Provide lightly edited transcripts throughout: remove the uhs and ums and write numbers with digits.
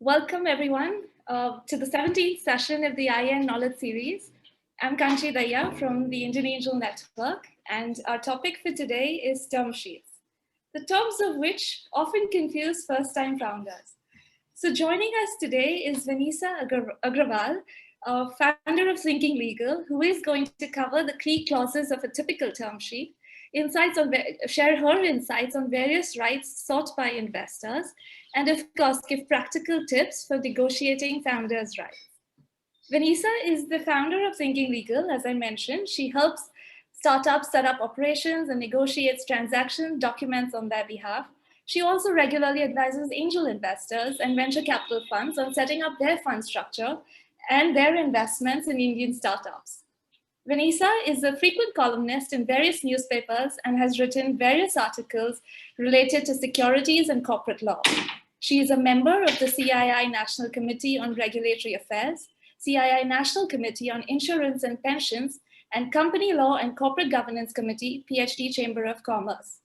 Welcome everyone to the 17th session of the IN Knowledge Series. I'm Kanchi Daya from the Indian Angel Network, and our topic for today is term sheets, the terms of which often confuse first-time founders. So joining us today is Vanessa Agrawal, founder of Thinking Legal, who is going to cover the key clauses of a typical term sheet, share her insights on various rights sought by investors, and of course, give practical tips for negotiating founders' rights. Vanessa is the founder of Thinking Legal, as I mentioned. She helps startups set up operations and negotiates transaction documents on their behalf. She also regularly advises angel investors and venture capital funds on setting up their fund structure and their investments in Indian startups. Vanessa is a frequent columnist in various newspapers and has written various articles related to securities and corporate law. She is a member of the CII National Committee on Regulatory Affairs, CII National Committee on Insurance and Pensions, and Company Law and Corporate Governance Committee, PhD Chamber of Commerce,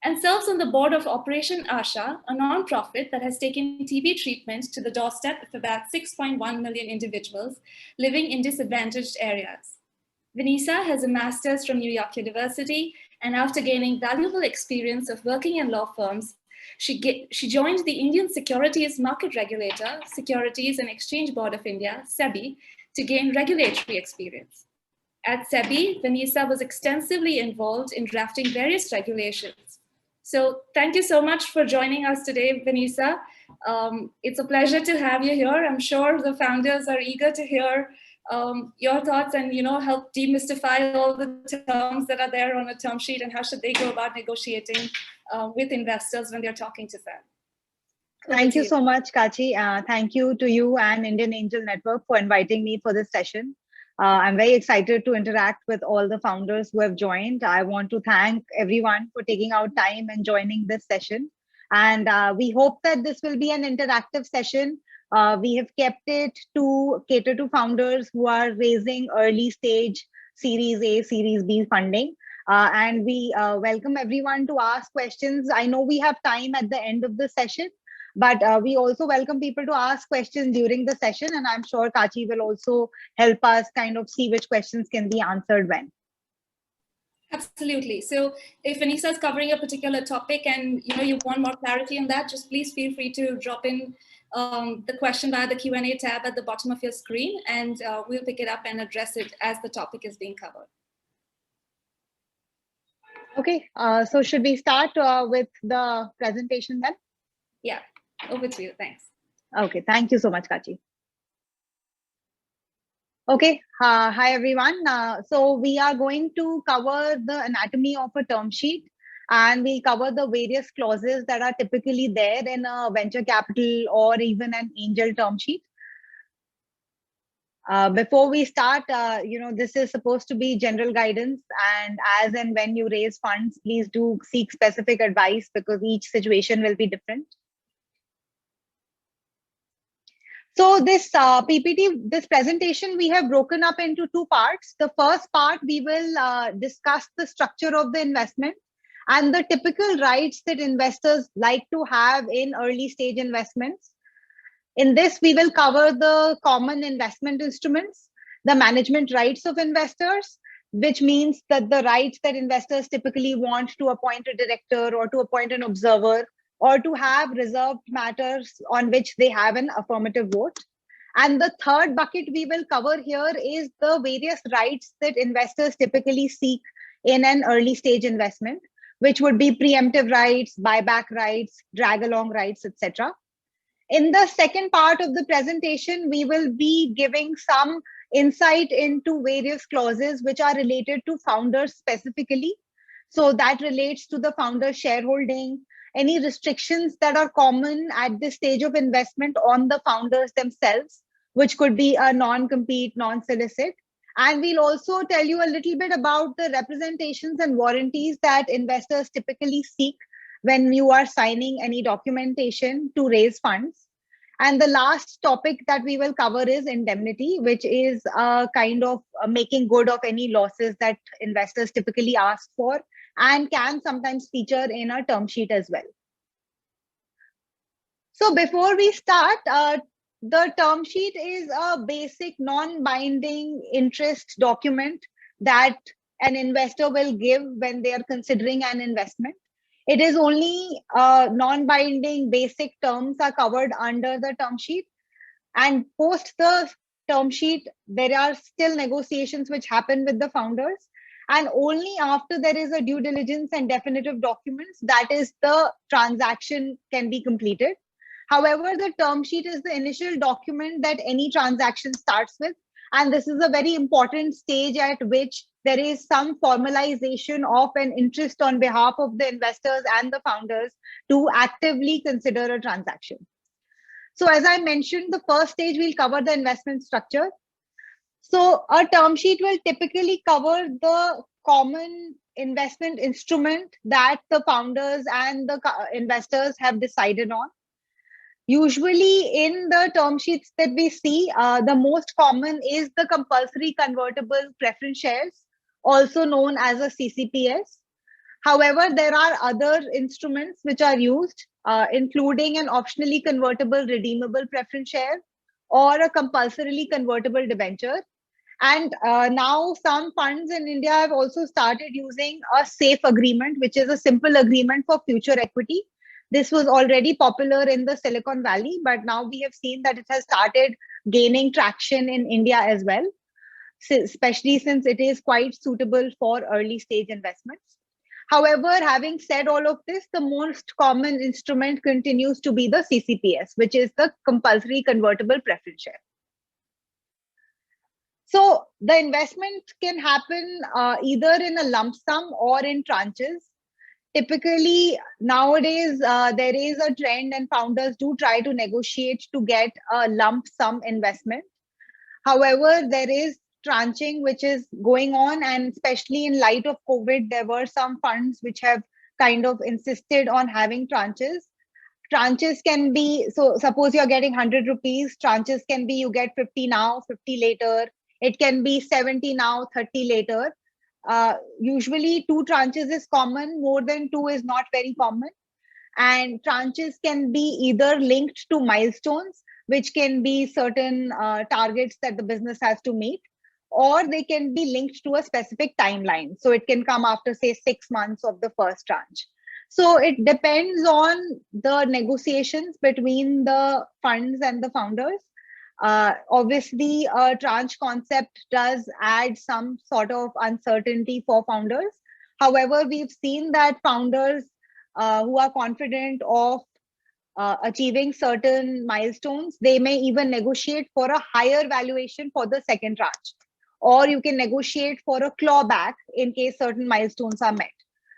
and serves on the board of Operation Asha, a non-profit that has taken TB treatment to the doorstep of about 6.1 million individuals living in disadvantaged areas. Vanessa has a master's from New York University, and after gaining valuable experience of working in law firms, she joined the Indian Securities Market Regulator, Securities and Exchange Board of India, SEBI, to gain regulatory experience. At SEBI, Vanessa was extensively involved in drafting various regulations. So thank you so much for joining us today, Vanessa. It's a pleasure to have you here. I'm sure the founders are eager to hear your thoughts and help demystify all the terms that are there on a term sheet and how should they go about negotiating with investors when they're talking to them. Thank you so much, Kachi. Thank you to you and Indian Angel Network for inviting me for this session. I'm very excited to interact with all the founders who have joined. I want to thank everyone for taking out time and joining this session. And we hope that this will be an interactive session. We have kept it to cater to founders who are raising early stage Series A, Series B funding. And we welcome everyone to ask questions. I know we have time at the end of the session, but we also welcome people to ask questions during the session. And I'm sure Kachi will also help us kind of see which questions can be answered when. Absolutely. So if Vanessa is covering a particular topic and you want more clarity on that, just please feel free to drop in the question via the Q&A tab at the bottom of your screen, and we'll pick it up and address it as the topic is being covered. Okay, so should we start with the presentation then? Yeah, over to you. Thanks. Okay, thank you so much, Kachi. Okay, hi everyone. So we are going to cover the anatomy of a term sheet, and we'll cover the various clauses that are typically there in a venture capital or even an angel term sheet. Before we start, this is supposed to be general guidance, and as and when you raise funds, please do seek specific advice because each situation will be different. So this PPT, this presentation, we have broken up into two parts. The first part, we will discuss the structure of the investment and the typical rights that investors like to have in early stage investments. In this, we will cover the common investment instruments, the management rights of investors, which means that the rights that investors typically want to appoint a director or to appoint an observer, or to have reserved matters on which they have an affirmative vote. And the third bucket we will cover here is the various rights that investors typically seek in an early stage investment, which would be preemptive rights, buyback rights, drag along rights, etc. In the second part of the presentation, we will be giving some insight into various clauses which are related to founders specifically. So that relates to the founder shareholding, any restrictions that are common at this stage of investment on the founders themselves, which could be a non-compete, non-solicit. And we'll also tell you a little bit about the representations and warranties that investors typically seek when you are signing any documentation to raise funds. And the last topic that we will cover is indemnity, which is a kind of making good of any losses that investors typically ask for and can sometimes feature in a term sheet as well. So before we start, the term sheet is a basic non-binding interest document that an investor will give when they are considering an investment. It is only non-binding basic terms are covered under the term sheet. And post the term sheet, there are still negotiations which happen with the founders. And only after there is a due diligence and definitive documents, that is the transaction can be completed. However, the term sheet is the initial document that any transaction starts with. And this is a very important stage at which there is some formalization of an interest on behalf of the investors and the founders to actively consider a transaction. So as I mentioned, the first stage we'll cover the investment structure. So a term sheet will typically cover the common investment instrument that the founders and the investors have decided on. Usually in the term sheets that we see, the most common is the compulsory convertible preference shares, also known as a CCPS. However, there are other instruments which are used, including an optionally convertible redeemable preference share or a compulsorily convertible debenture. And now some funds in India have also started using a SAFE agreement, which is a simple agreement for future equity. This was already popular in the Silicon Valley, but now we have seen that it has started gaining traction in India as well, especially since it is quite suitable for early stage investments. However, having said all of this, the most common instrument continues to be the CCPS, which is the compulsory convertible preference share. So the investment can happen either in a lump sum or in tranches. Typically, nowadays, there is a trend and founders do try to negotiate to get a lump sum investment. However, there is tranching which is going on, and especially in light of COVID, there were some funds which have kind of insisted on having tranches. Tranches can be, so suppose you're getting 100 rupees, tranches can be you get 50 now, 50 later. It can be 70 now, 30 later. Usually 2 tranches is common, more than 2 is not very common. And tranches can be either linked to milestones, which can be certain targets that the business has to meet, or they can be linked to a specific timeline. So it can come after, say, 6 months of the first tranche. So it depends on the negotiations between the funds and the founders. Obviously, a tranche concept does add some sort of uncertainty for founders. However, we've seen that founders who are confident of achieving certain milestones, they may even negotiate for a higher valuation for the second tranche. Or you can negotiate for a clawback in case certain milestones are met.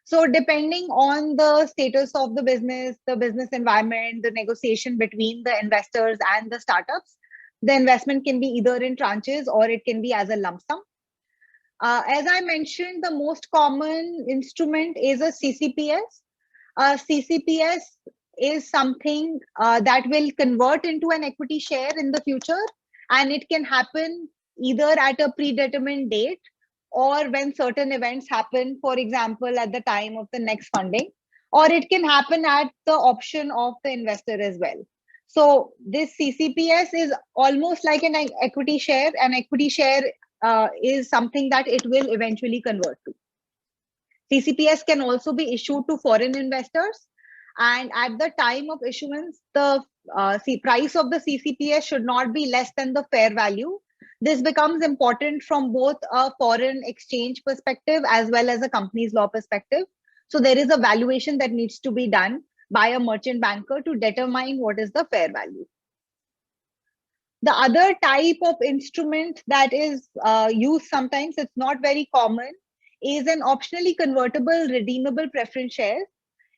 So depending on the status of the business environment, the negotiation between the investors and the startups, the investment can be either in tranches or it can be as a lump sum. As I mentioned, the most common instrument is a CCPS. CCPS is something that will convert into an equity share in the future, and it can happen either at a predetermined date or when certain events happen, for example, at the time of the next funding, or it can happen at the option of the investor as well. So this CCPS is almost like an equity share. An equity share is something that it will eventually convert to. CCPS can also be issued to foreign investors. And at the time of issuance, the price of the CCPS should not be less than the fair value. This becomes important from both a foreign exchange perspective as well as a company's law perspective. So there is a valuation that needs to be done by a merchant banker to determine what is the fair value. The other type of instrument that is used sometimes, it's not very common, is an optionally convertible redeemable preference share.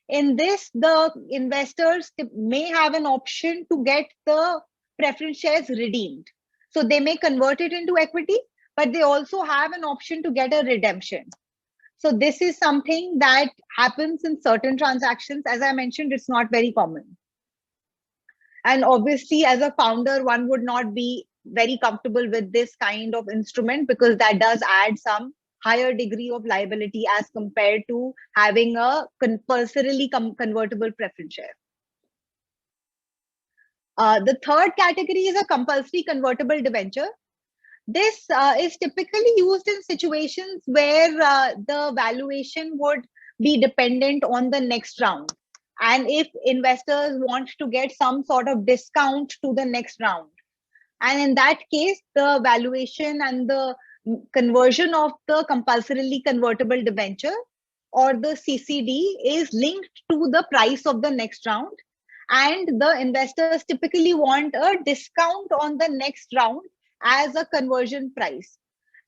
In this, the investors may have an option to get the preference shares redeemed. So they may convert it into equity, but they also have an option to get a redemption. So this is something that happens in certain transactions. As I mentioned, it's not very common. And obviously, as a founder, one would not be very comfortable with this kind of instrument because that does add some higher degree of liability as compared to having a compulsorily convertible preference share. The third category is a compulsory convertible debenture. This is typically used in situations where the valuation would be dependent on the next round. And if investors want to get some sort of discount to the next round. And in that case, the valuation and the conversion of the compulsorily convertible debenture or the CCD is linked to the price of the next round. And the investors typically want a discount on the next round as a conversion price.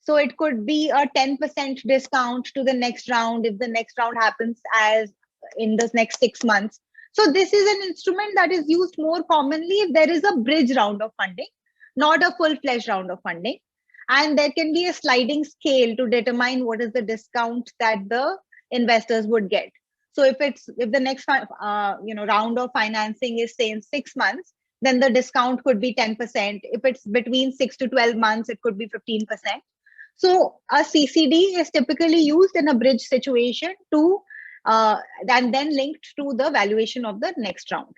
So it could be a 10% discount to the next round if the next round happens as in the next 6 months. So this is an instrument that is used more commonly if there is a bridge round of funding, not a full-fledged round of funding. And there can be a sliding scale to determine what is the discount that the investors would get. So if the next round of financing is say in 6 months, then the discount could be 10%. If it's between 6 to 12 months, it could be 15%. So a CCD is typically used in a bridge situation to and then linked to the valuation of the next round.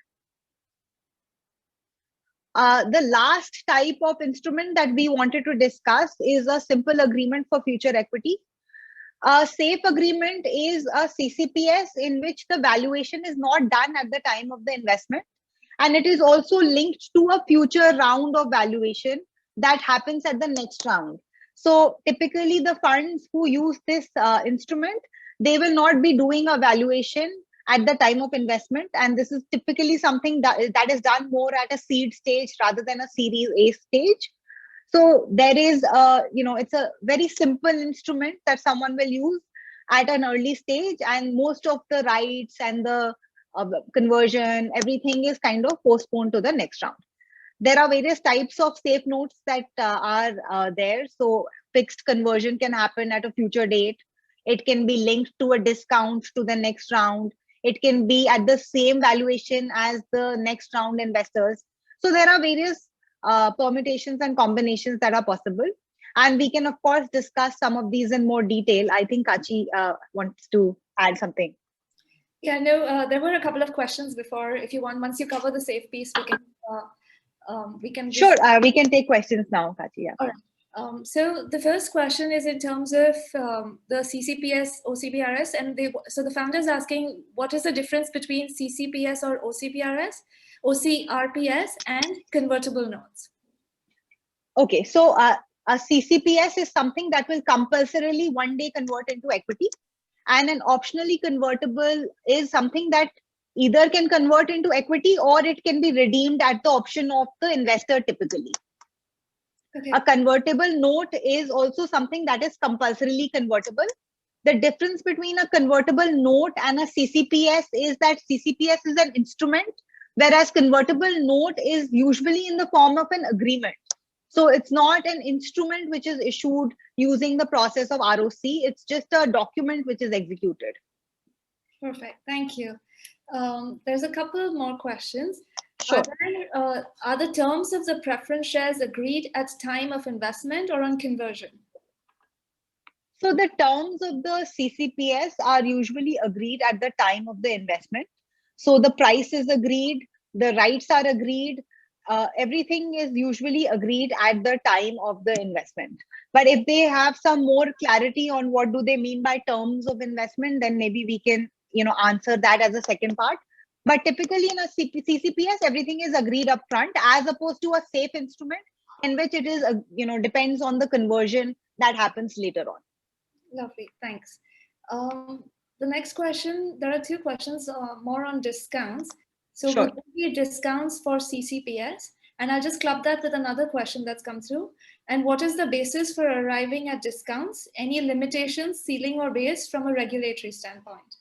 The last type of instrument that we wanted to discuss is a simple agreement for future equity. A safe agreement is a CCPS in which the valuation is not done at the time of the investment. And it is also linked to a future round of valuation that happens at the next round. So typically the funds who use this instrument, they will not be doing a valuation at the time of investment. And this is typically something that is done more at a seed stage rather than a Series A stage. So there is, it's a very simple instrument that someone will use at an early stage, and most of the rights and the conversion, everything is kind of postponed to the next round. There are various types of safe notes that are there. So fixed conversion can happen at a future date. It can be linked to a discount to the next round. It can be at the same valuation as the next round investors. So there are various permutations and combinations that are possible. And we can, of course, discuss some of these in more detail. I think Kachi wants to add something. Yeah, no, there were a couple of questions before. If you want, once you cover the safe piece, we can. Sure, we can take questions now, Kachi. Yeah. All right. So the first question is in terms of the CCPS, OCPRS, and so the founder is asking, what is the difference between CCPS or OCPRS, OCRPS, and convertible notes? Okay, so a CCPS is something that will compulsorily one day convert into equity, and an optionally convertible is something that either can convert into equity or it can be redeemed at the option of the investor typically. Okay. A convertible note is also something that is compulsorily convertible. The difference between a convertible note and a CCPS is that CCPS is an instrument, whereas convertible note is usually in the form of an agreement. So it's not an instrument which is issued using the process of ROC. It's just a document which is executed. Perfect. Thank you. There's a couple more questions. Sure. Are the terms of the preference shares agreed at time of investment or on conversion? So the terms of the CCPS are usually agreed at the time of the investment. So the price is agreed, the rights are agreed, everything is usually agreed at the time of the investment. But if they have some more clarity on what do they mean by terms of investment, then maybe we can answer that as a second part. But typically in a CCPS, everything is agreed up front, as opposed to a safe instrument in which it is, depends on the conversion that happens later on. Lovely, thanks. The next question, there are two questions more on discounts. So sure. Would there be discounts for CCPS? And I'll just club that with another question that's come through. And what is the basis for arriving at discounts? Any limitations, ceiling or base from a regulatory standpoint?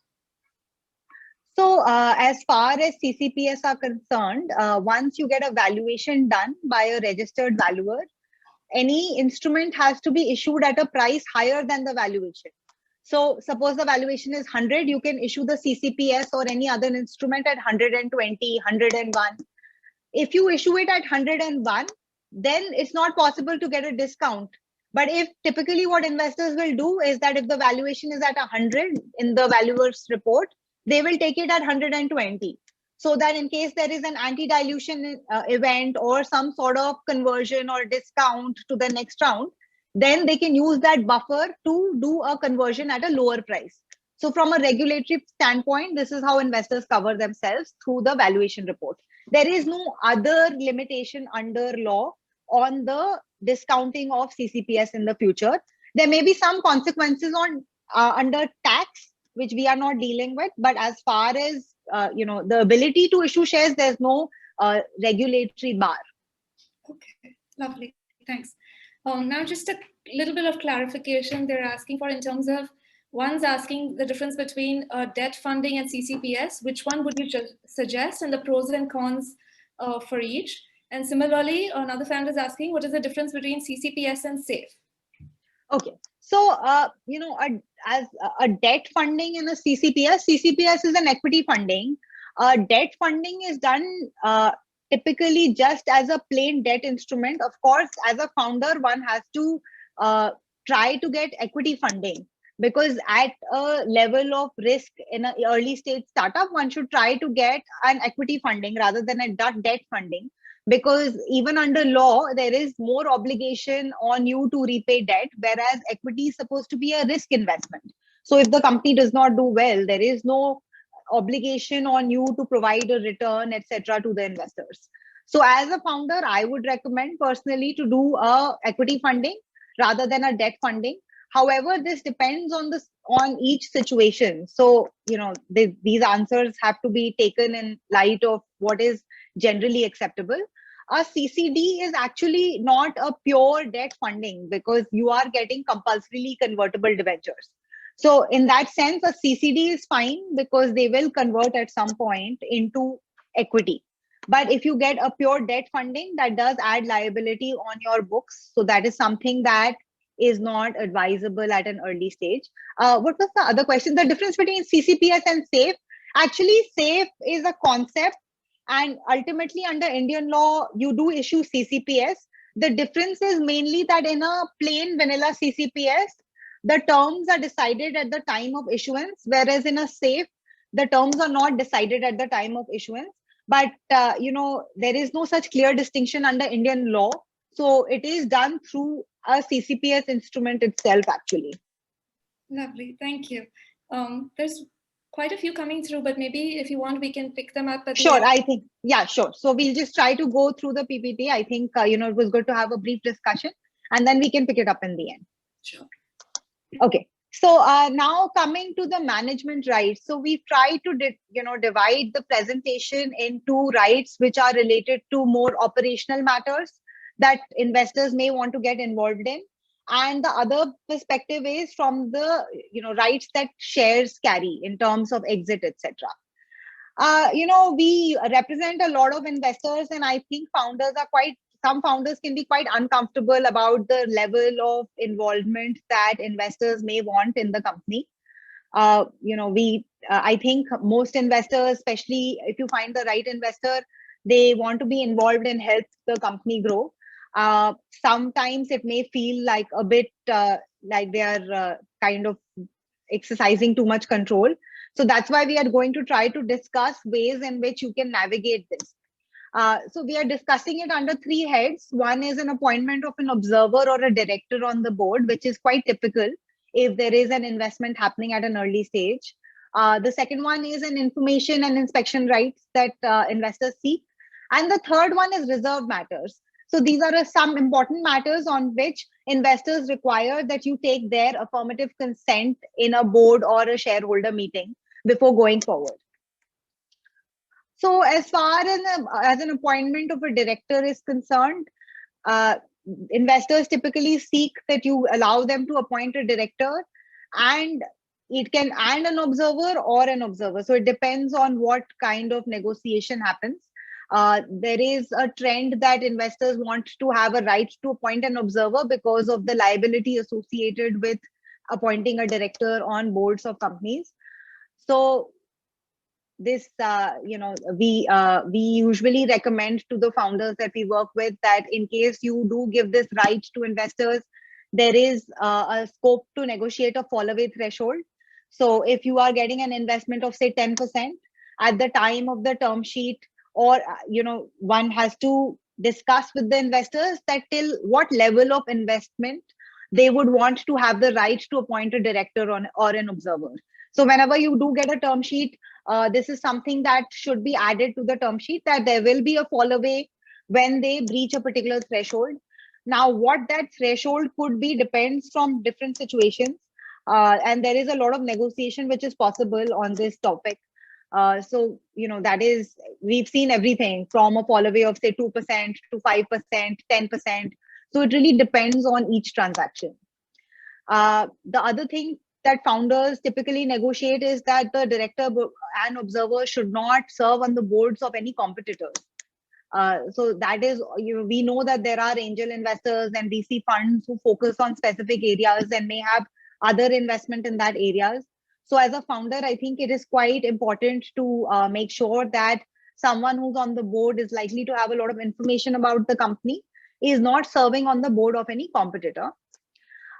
So as far as CCPS are concerned, once you get a valuation done by a registered valuer, any instrument has to be issued at a price higher than the valuation. So suppose the valuation is 100, you can issue the CCPS or any other instrument at 120, 101. If you issue it at 101, then it's not possible to get a discount. But if typically what investors will do is that if the valuation is at 100 in the valuer's report, they will take it at 120. so that in case there is an anti-dilution event or some sort of conversion or discount to the next round, then they can use that buffer to do a conversion at a lower price. So from a regulatory standpoint, this is how investors cover themselves through the valuation report. There is no other limitation under law on the discounting of CCPS in the future. There may be some consequences on under tax, which we are not dealing with, but as far as the ability to issue shares, there's no regulatory bar. Okay, lovely, thanks. Now just a little bit of clarification they're asking for in terms of, one's asking the difference between debt funding and CCPS. Which one would you suggest, and the pros and cons for each? And similarly, another fan is asking, what is the difference between CCPS and SAFE? Okay, so as a debt funding and a CCPS is an equity funding. Debt funding is done typically just as a plain debt instrument. Of course, as a founder, one has to try to get equity funding, because at a level of risk in an early stage startup, one should try to get an equity funding rather than a debt funding, because even under law, there is more obligation on you to repay debt, whereas equity is supposed to be a risk investment. So if the company does not do well, there is no obligation on you to provide a return, etc., to the investors. So as a founder, I would recommend personally to do a equity funding rather than a debt funding. However, this depends on each situation. So, these answers have to be taken in light of what is generally acceptable. A CCD is actually not a pure debt funding, because you are getting compulsorily convertible debentures. So in that sense, a CCD is fine, because they will convert at some point into equity. But if you get a pure debt funding, that does add liability on your books. So that is something that is not advisable at an early stage. What was the other question? The difference between CCPS and SAFE? Actually, SAFE is a concept, and ultimately under Indian law, you do issue CCPS. The difference is mainly that in a plain vanilla CCPS, the terms are decided at the time of issuance, whereas in a SAFE, the terms are not decided at the time of issuance. But there is no such clear distinction under Indian law. So it is done through a CCPS instrument itself, actually. Lovely, thank you. There's quite a few coming through, but maybe if you want, we can pick them up at Sure, the end. I think, yeah, sure. So we'll just try to go through the PPT. I think, it was good to have a brief discussion, and then we can pick it up in the end. Sure. Okay. So now coming to the management rights. So we've tried to divide the presentation into rights which are related to more operational matters that investors may want to get involved in. And the other perspective is from the rights that shares carry in terms of exit, etc. We represent a lot of investors, and I think some founders can be quite uncomfortable about the level of involvement that investors may want in the company. I think most investors, especially if you find the right investor, they want to be involved and help the company grow. Sometimes it may feel like a bit like they are kind of exercising too much control. So that's why we are going to try to discuss ways in which you can navigate this. So we are discussing it under three heads. One is an appointment of an observer or a director on the board, which is quite typical if there is an investment happening at an early stage. The second one is an information and inspection rights that investors seek. And the third one is reserved matters. So these are some important matters on which investors require that you take their affirmative consent in a board or a shareholder meeting before going forward. So as far as an appointment of a director is concerned, investors typically seek that you allow them to appoint a director, and it can and an observer or an observer. So it depends on what kind of negotiation happens. There is a trend that investors want to have a right to appoint an observer because of the liability associated with appointing a director on boards of companies. So this, we usually recommend to the founders that we work with that in case you do give this right to investors, there is a scope to negotiate a fall away threshold. So if you are getting an investment of say 10%, at the time of the term sheet, or one has to discuss with the investors that till what level of investment they would want to have the right to appoint a director or an observer. So whenever you do get a term sheet, this is something that should be added to the term sheet, that there will be a fall away when they breach a particular threshold. Now, what that threshold could be depends from different situations, and there is a lot of negotiation which is possible on this topic. So, that is, we've seen everything from a fall away of say 2% to 5%, 10%. So it really depends on each transaction. The other thing that founders typically negotiate is that the director and observer should not serve on the boards of any competitors. So that is, we know that there are angel investors and VC funds who focus on specific areas and may have other investment in that areas. So as a founder, I think it is quite important to make sure that someone who's on the board is likely to have a lot of information about the company, is not serving on the board of any competitor.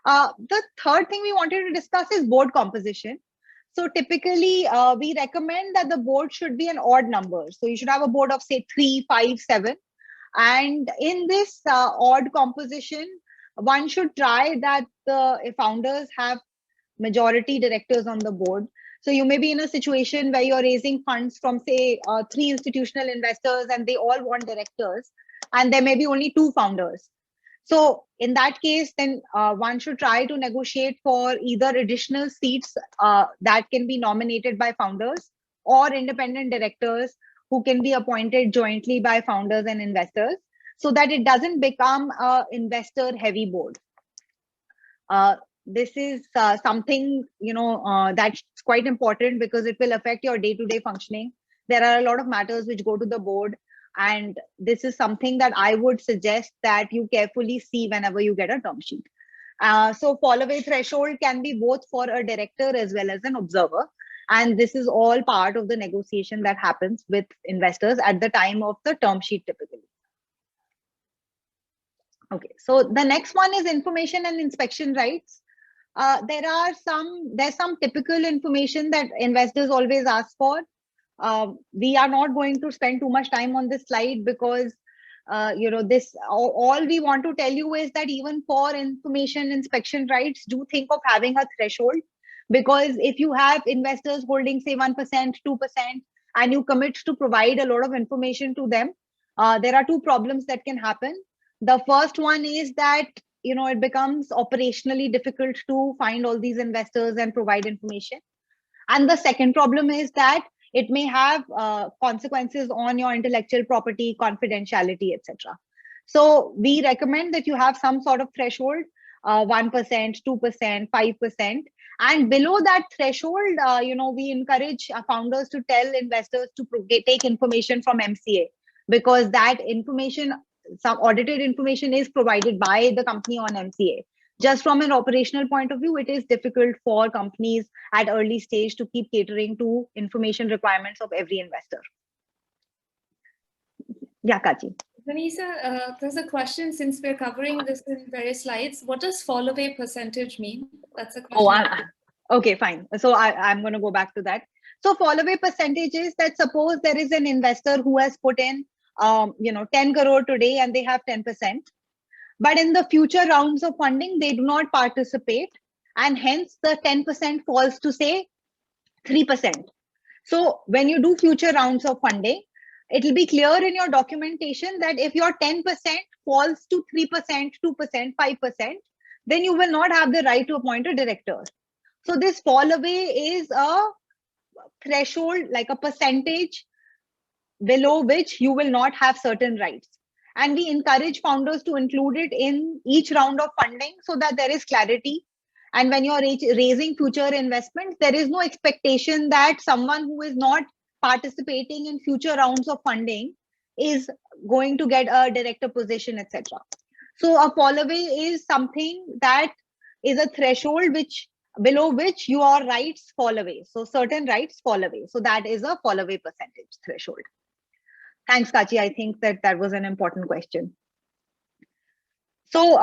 The third thing we wanted to discuss is board composition. So typically, we recommend that the board should be an odd number. So you should have a board of say 3, 5, 7. And in this odd composition, one should try that the founders have majority directors on the board. So you may be in a situation where you're raising funds from say 3 institutional investors and they all want directors, and there may be only 2 founders. So in that case, then one should try to negotiate for either additional seats that can be nominated by founders, or independent directors who can be appointed jointly by founders and investors, so that it doesn't become an investor heavy board. This is something that's quite important because it will affect your day-to-day functioning. There are a lot of matters which go to the board, and this is something that I would suggest that you carefully see whenever you get a term sheet. So fall away threshold can be both for a director as well as an observer. And this is all part of the negotiation that happens with investors at the time of the term sheet typically. Okay, so the next one is information and inspection rights. There's some typical information that investors always ask for. We are not going to spend too much time on this slide because all we want to tell you is that even for information inspection rights, do think of having a threshold, because if you have investors holding say 1%, 2%, and you commit to provide a lot of information to them, there are 2 problems that can happen. The first one is that it becomes operationally difficult to find all these investors and provide information. And the second problem is that it may have consequences on your intellectual property, confidentiality, etc. So we recommend that you have some sort of threshold, 1%, 2%, 5%. And below that threshold, we encourage founders to tell investors to take information from MCA, because that information, some audited information, is provided by the company on MCA. Just from an operational point of view, it is difficult for companies at early stage to keep catering to information requirements of every investor. Yeah, Kachi. Vanessa, there's a question, since we're covering this in various slides. What does fall away percentage mean? That's a question. Okay, fine. So I'm going to go back to that. So fall away percentage is that suppose there is an investor who has put in 10 crore today and they have 10%. But in the future rounds of funding, they do not participate, and hence the 10% falls to say 3%. So when you do future rounds of funding, it will be clear in your documentation that if your 10% falls to 3%, 2%, 5%, then you will not have the right to appoint a director. So this fall away is a threshold, like a percentage below which you will not have certain rights. And we encourage founders to include it in each round of funding so that there is clarity. And when you're raising future investments, there is no expectation that someone who is not participating in future rounds of funding is going to get a director position, etc. So a fall away is something that is a threshold below which your rights fall away. So certain rights fall away. So that is a fall away percentage threshold. Thanks, Kachi. I think that was an important question. So,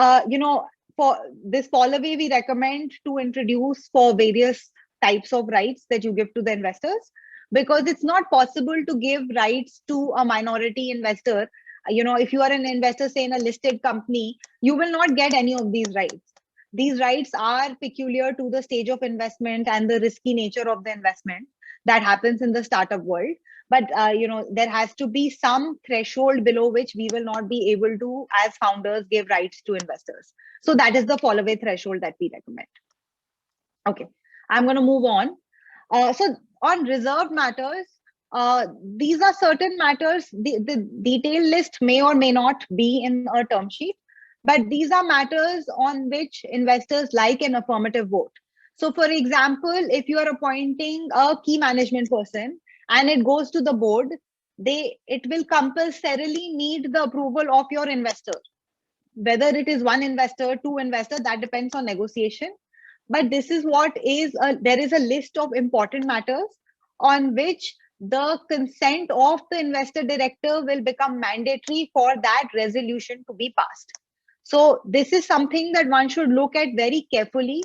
for this fall away, we recommend to introduce for various types of rights that you give to the investors. because it's not possible to give rights to a minority investor. If you are an investor, say in a listed company, you will not get any of these rights. These rights are peculiar to the stage of investment and the risky nature of the investment that happens in the startup world. But there has to be some threshold below which we will not be able to, as founders, give rights to investors. So that is the fall away threshold that we recommend. Okay, I'm going to move on. So on reserved matters, these are certain matters. The detailed list may or may not be in a term sheet, but these are matters on which investors like an affirmative vote. So for example, if you are appointing a key management person and it goes to the board, it will compulsorily need the approval of your investor. Whether it is one investor, two investor, that depends on negotiation. But this is what is, there is a list of important matters on which the consent of the investor director will become mandatory for that resolution to be passed. So this is something that one should look at very carefully.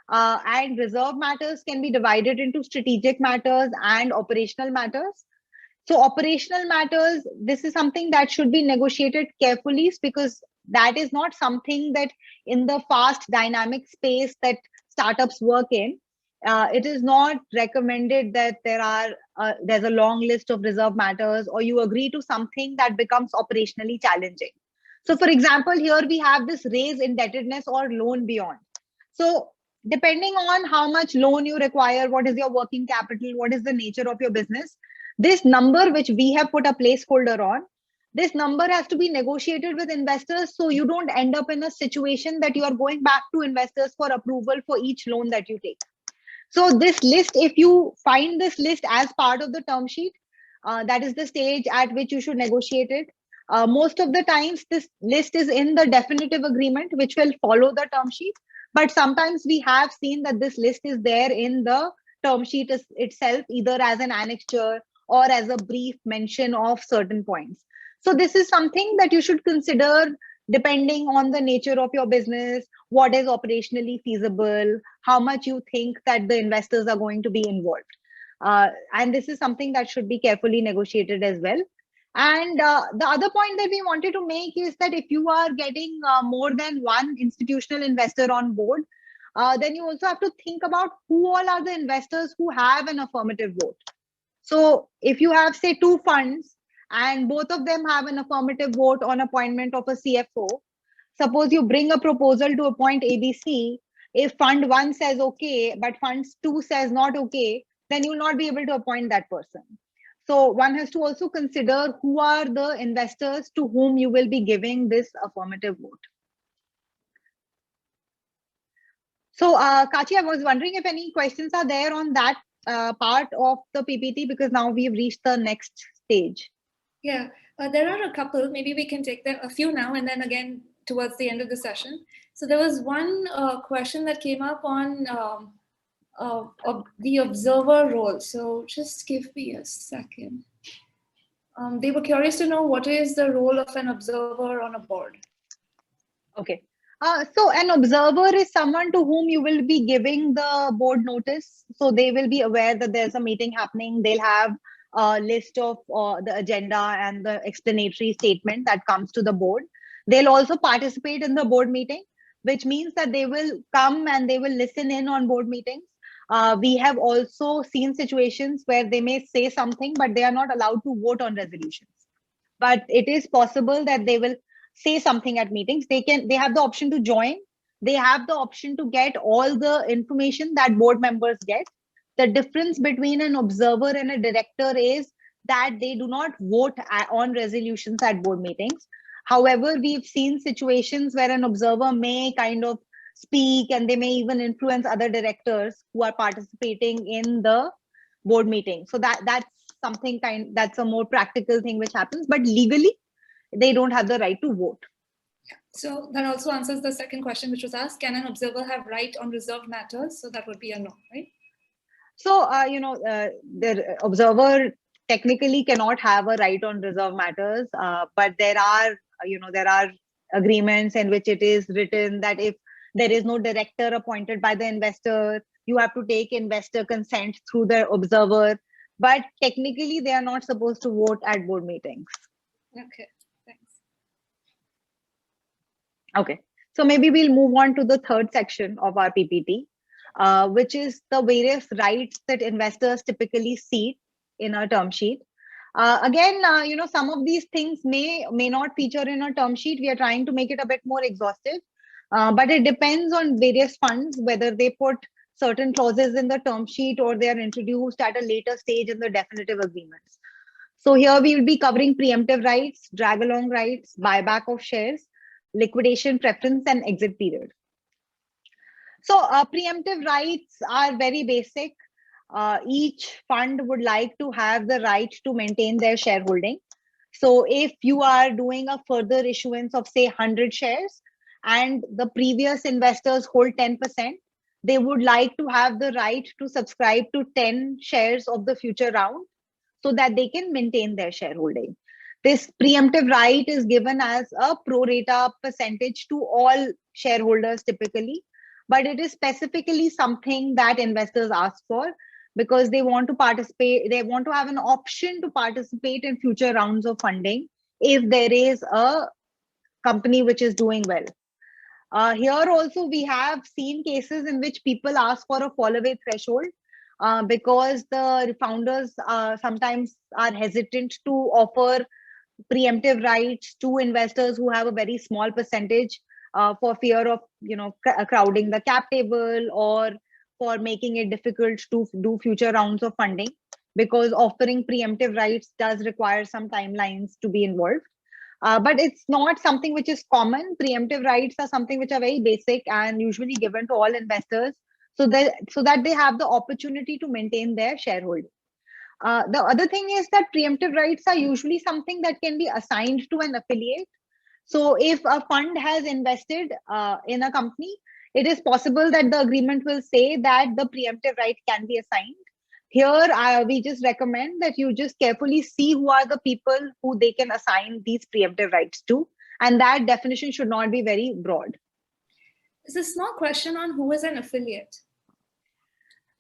And reserve matters can be divided into strategic matters and operational matters. So operational matters, this is something that should be negotiated carefully, because that is not something that in the fast dynamic space that startups work in, it is not recommended that there's a long list of reserve matters, or you agree to something that becomes operationally challenging. So for example, here we have this raise indebtedness or loan beyond. So depending on how much loan you require, what is your working capital, what is the nature of your business, this number which we have put a placeholder on, this number has to be negotiated with investors, so you don't end up in a situation that you are going back to investors for approval for each loan that you take. So this list, if you find this list as part of the term sheet, that is the stage at which you should negotiate it. Most of the times this list is in the definitive agreement, which will follow the term sheet. But sometimes we have seen that this list is there in the term sheet itself, either as an annexure or as a brief mention of certain points. So this is something that you should consider depending on the nature of your business, what is operationally feasible, how much you think that the investors are going to be involved. And this is something that should be carefully negotiated as well. And the other point that we wanted to make is that if you are getting more than one institutional investor on board, then you also have to think about who all are the investors who have an affirmative vote. So if you have, say, two funds and both of them have an affirmative vote on appointment of a CFO, suppose you bring a proposal to appoint ABC, if fund one says okay, but fund two says not okay, then you will not be able to appoint that person. So one has to also consider who are the investors to whom you will be giving this affirmative vote. So Kachi, I was wondering if any questions are there on that part of the PPT, because now we've reached the next stage. Yeah, there are a couple. Maybe we can take a few now and then again towards the end of the session. So there was one question that came up on the observer role. So just give me a second. They were curious to know what is the role of an observer on a board. Okay. So an observer is someone to whom you will be giving the board notice. So they will be aware that there's a meeting happening. They'll have a list of the agenda and the explanatory statement that comes to the board. They'll also participate in the board meeting, which means that they will come and they will listen in on board meetings. We have also seen situations where they may say something, but they are not allowed to vote on resolutions. But it is possible that they will say something at meetings. They have the option to join. They have the option to get all the information that board members get. The difference between an observer and a director is that they do not vote on resolutions at board meetings. However, we've seen situations where an observer may kind of speak, and they may even influence other directors who are participating in the board meeting. So that's something that's a more practical thing which happens, but legally they don't have the right to vote. So that also answers the second question which was asked, can an observer have right on reserved matters? So that would be a no, right? So the observer technically cannot have a right on reserved matters, but there are agreements in which it is written that if there is no director appointed by the investor, you have to take investor consent through the observer. but technically they are not supposed to vote at board meetings. Okay, thanks. Okay, so maybe we'll move on to the third section of our PPT, which is the various rights that investors typically see in a term sheet. Again, some of these things may not feature in a term sheet. We are trying to make it a bit more exhaustive, but it depends on various funds whether they put certain clauses in the term sheet or they are introduced at a later stage in the definitive agreements. So here we will be covering preemptive rights, drag along rights, buyback of shares, liquidation preference, and exit period. So preemptive rights are very basic. Each fund would like to have the right to maintain their shareholding. So if you are doing a further issuance of say 100 shares and the previous investors hold 10%, they would like to have the right to subscribe to 10 shares of the future round so that they can maintain their shareholding. This preemptive right is given as a pro rata percentage to all shareholders typically, but it is specifically something that investors ask for because they want to participate, they want to have an option to participate in future rounds of funding if there is a company which is doing well. Here also we have seen cases in which people ask for a fall away threshold because the founders sometimes are hesitant to offer preemptive rights to investors who have a very small percentage for fear of crowding the cap table or for making it difficult to do future rounds of funding, because offering preemptive rights does require some timelines to be involved. But it's not something which is common. Preemptive rights are something which are very basic and usually given to all investors so that they have the opportunity to maintain their shareholding. The other thing is that preemptive rights are usually something that can be assigned to an affiliate. So if a fund has invested in a company, it is possible that the agreement will say that the preemptive right can be assigned. Here, we just recommend that you just carefully see who are the people who they can assign these preemptive rights to. And that definition should not be very broad. There's a small question on who is an affiliate.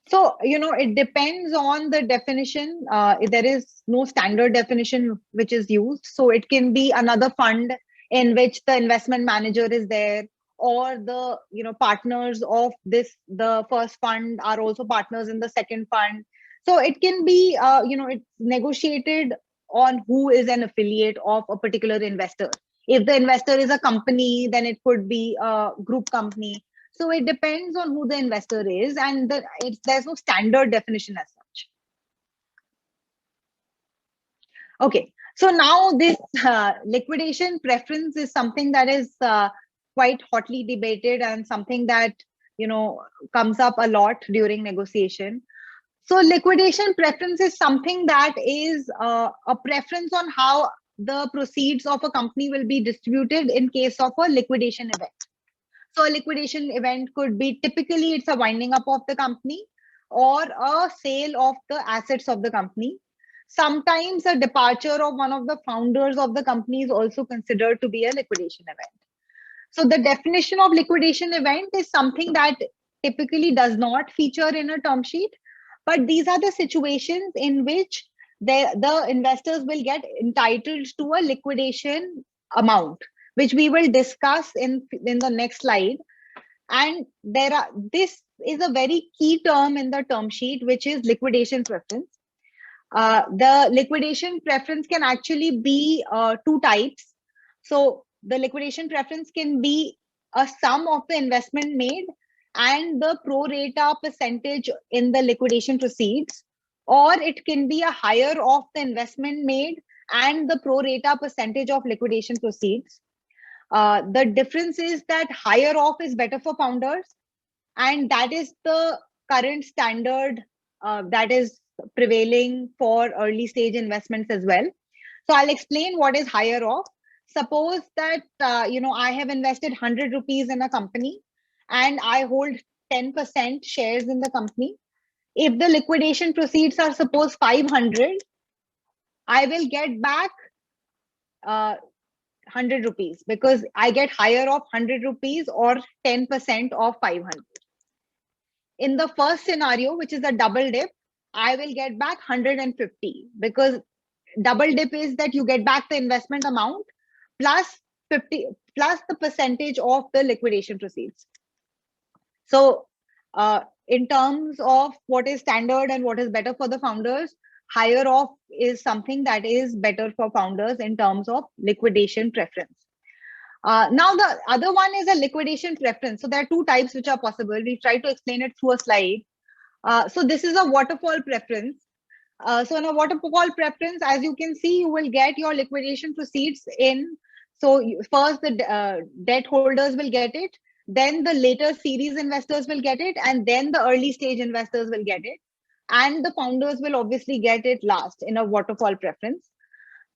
So, it depends on the definition. There is no standard definition which is used. So it can be another fund in which the investment manager is there, or the partners of the first fund are also partners in the second fund. So it can be, it's negotiated on who is an affiliate of a particular investor. If the investor is a company, then it could be a group company. So it depends on who the investor is, and there's no standard definition as such. Okay, so now this liquidation preference is something that is quite hotly debated and something that comes up a lot during negotiation. So liquidation preference is something that is a preference on how the proceeds of a company will be distributed in case of a liquidation event. So a liquidation event could be, typically it's a winding up of the company or a sale of the assets of the company. Sometimes a departure of one of the founders of the company is also considered to be a liquidation event. So the definition of liquidation event is something that typically does not feature in a term sheet, but these are the situations in which the investors will get entitled to a liquidation amount, which we will discuss in the next slide. And this is a very key term in the term sheet, which is liquidation preference. The liquidation preference can actually be two types. So the liquidation preference can be a sum of the investment made and the pro rata percentage in the liquidation proceeds, or it can be a higher of the investment made and the pro rata percentage of liquidation proceeds. The difference is that higher off is better for founders, and that is the current standard that is prevailing for early stage investments as well. So I'll explain what is higher off. Suppose that I have invested 100 rupees in a company and I hold 10% shares in the company. If the liquidation proceeds are suppose 500, I will get back 100 rupees because I get higher of 100 rupees or 10% of 500. In the first scenario, which is a double dip, I will get back 150, because double dip is that you get back the investment amount plus 50 plus the percentage of the liquidation proceeds. So in terms of what is standard and what is better for the founders, higher off is something that is better for founders in terms of liquidation preference. Now the other one is a liquidation preference. So there are two types which are possible. We try to explain it through a slide. So this is a waterfall preference. So in a waterfall preference, as you can see, you will get your liquidation proceeds in. So first the debt holders will get it, then the later series investors will get it, and then the early stage investors will get it. And the founders will obviously get it last in a waterfall preference.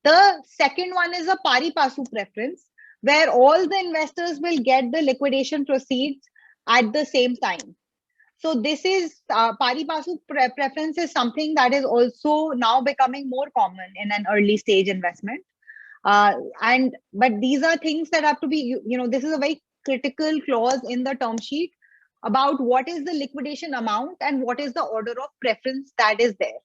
The second one is a pari passu preference, where all the investors will get the liquidation proceeds at the same time. So this is pari passu preference is something that is also now becoming more common in an early stage investment. But these are things that have to be, this is a very critical clause in the term sheet about what is the liquidation amount and what is the order of preference that is there.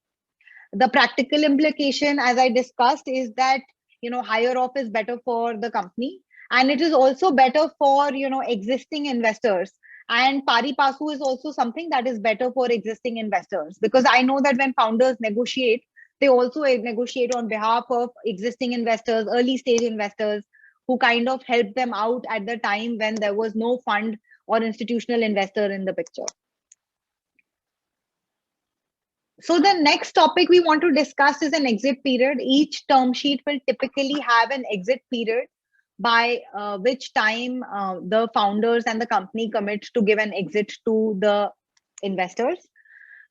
The practical implication, as I discussed, is that higher off is better for the company, and it is also better for existing investors. And pari passu is also something that is better for existing investors, because I know that when founders negotiate, they also negotiate on behalf of existing investors, early stage investors, who kind of help them out at the time when there was no fund or institutional investor in the picture. So the next topic we want to discuss is an exit period. Each term sheet will typically have an exit period by which time the founders and the company commit to give an exit to the investors.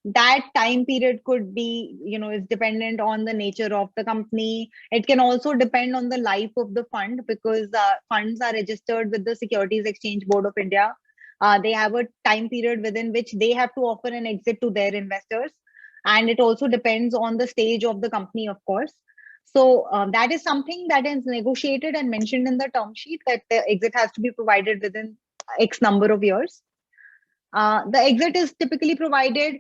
That time period could be, is dependent on the nature of the company. It can also depend on the life of the fund, because funds are registered with the Securities Exchange Board of India. They have a time period within which they have to offer an exit to their investors. And it also depends on the stage of the company, of course. So that is something that is negotiated and mentioned in the term sheet, that the exit has to be provided within X number of years. The exit is typically provided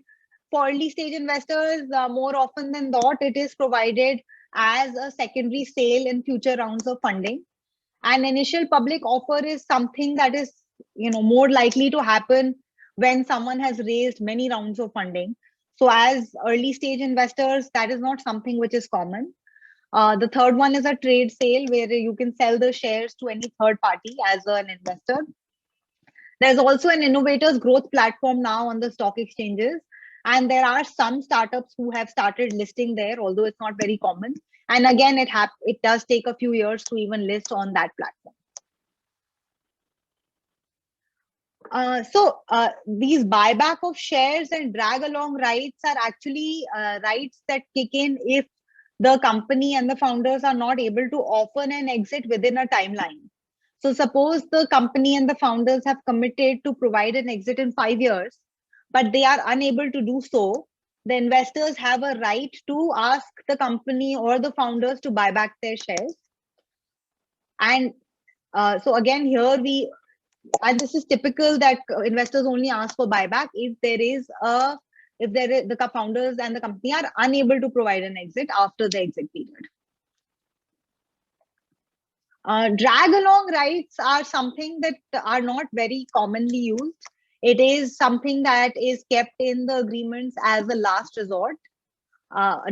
for early stage investors. More often than not, it is provided as a secondary sale in future rounds of funding. An initial public offer is something that is more likely to happen when someone has raised many rounds of funding. So as early stage investors, that is not something which is common. The third one is a trade sale, where you can sell the shares to any third party as an investor. There's also an innovators growth platform now on the stock exchanges. And there are some startups who have started listing there, although it's not very common. And again, it does take a few years to even list on that platform. So these buyback of shares and drag along rights are actually rights that kick in if the company and the founders are not able to offer an exit within a timeline. So suppose the company and the founders have committed to provide an exit in 5 years, but they are unable to do so. The investors have a right to ask the company or the founders to buy back their shares. And so again, here and this is typical that investors only ask for buyback if the founders and the company are unable to provide an exit after the exit period. Drag along rights are something that are not very commonly used. It is something that is kept in the agreements as a last resort.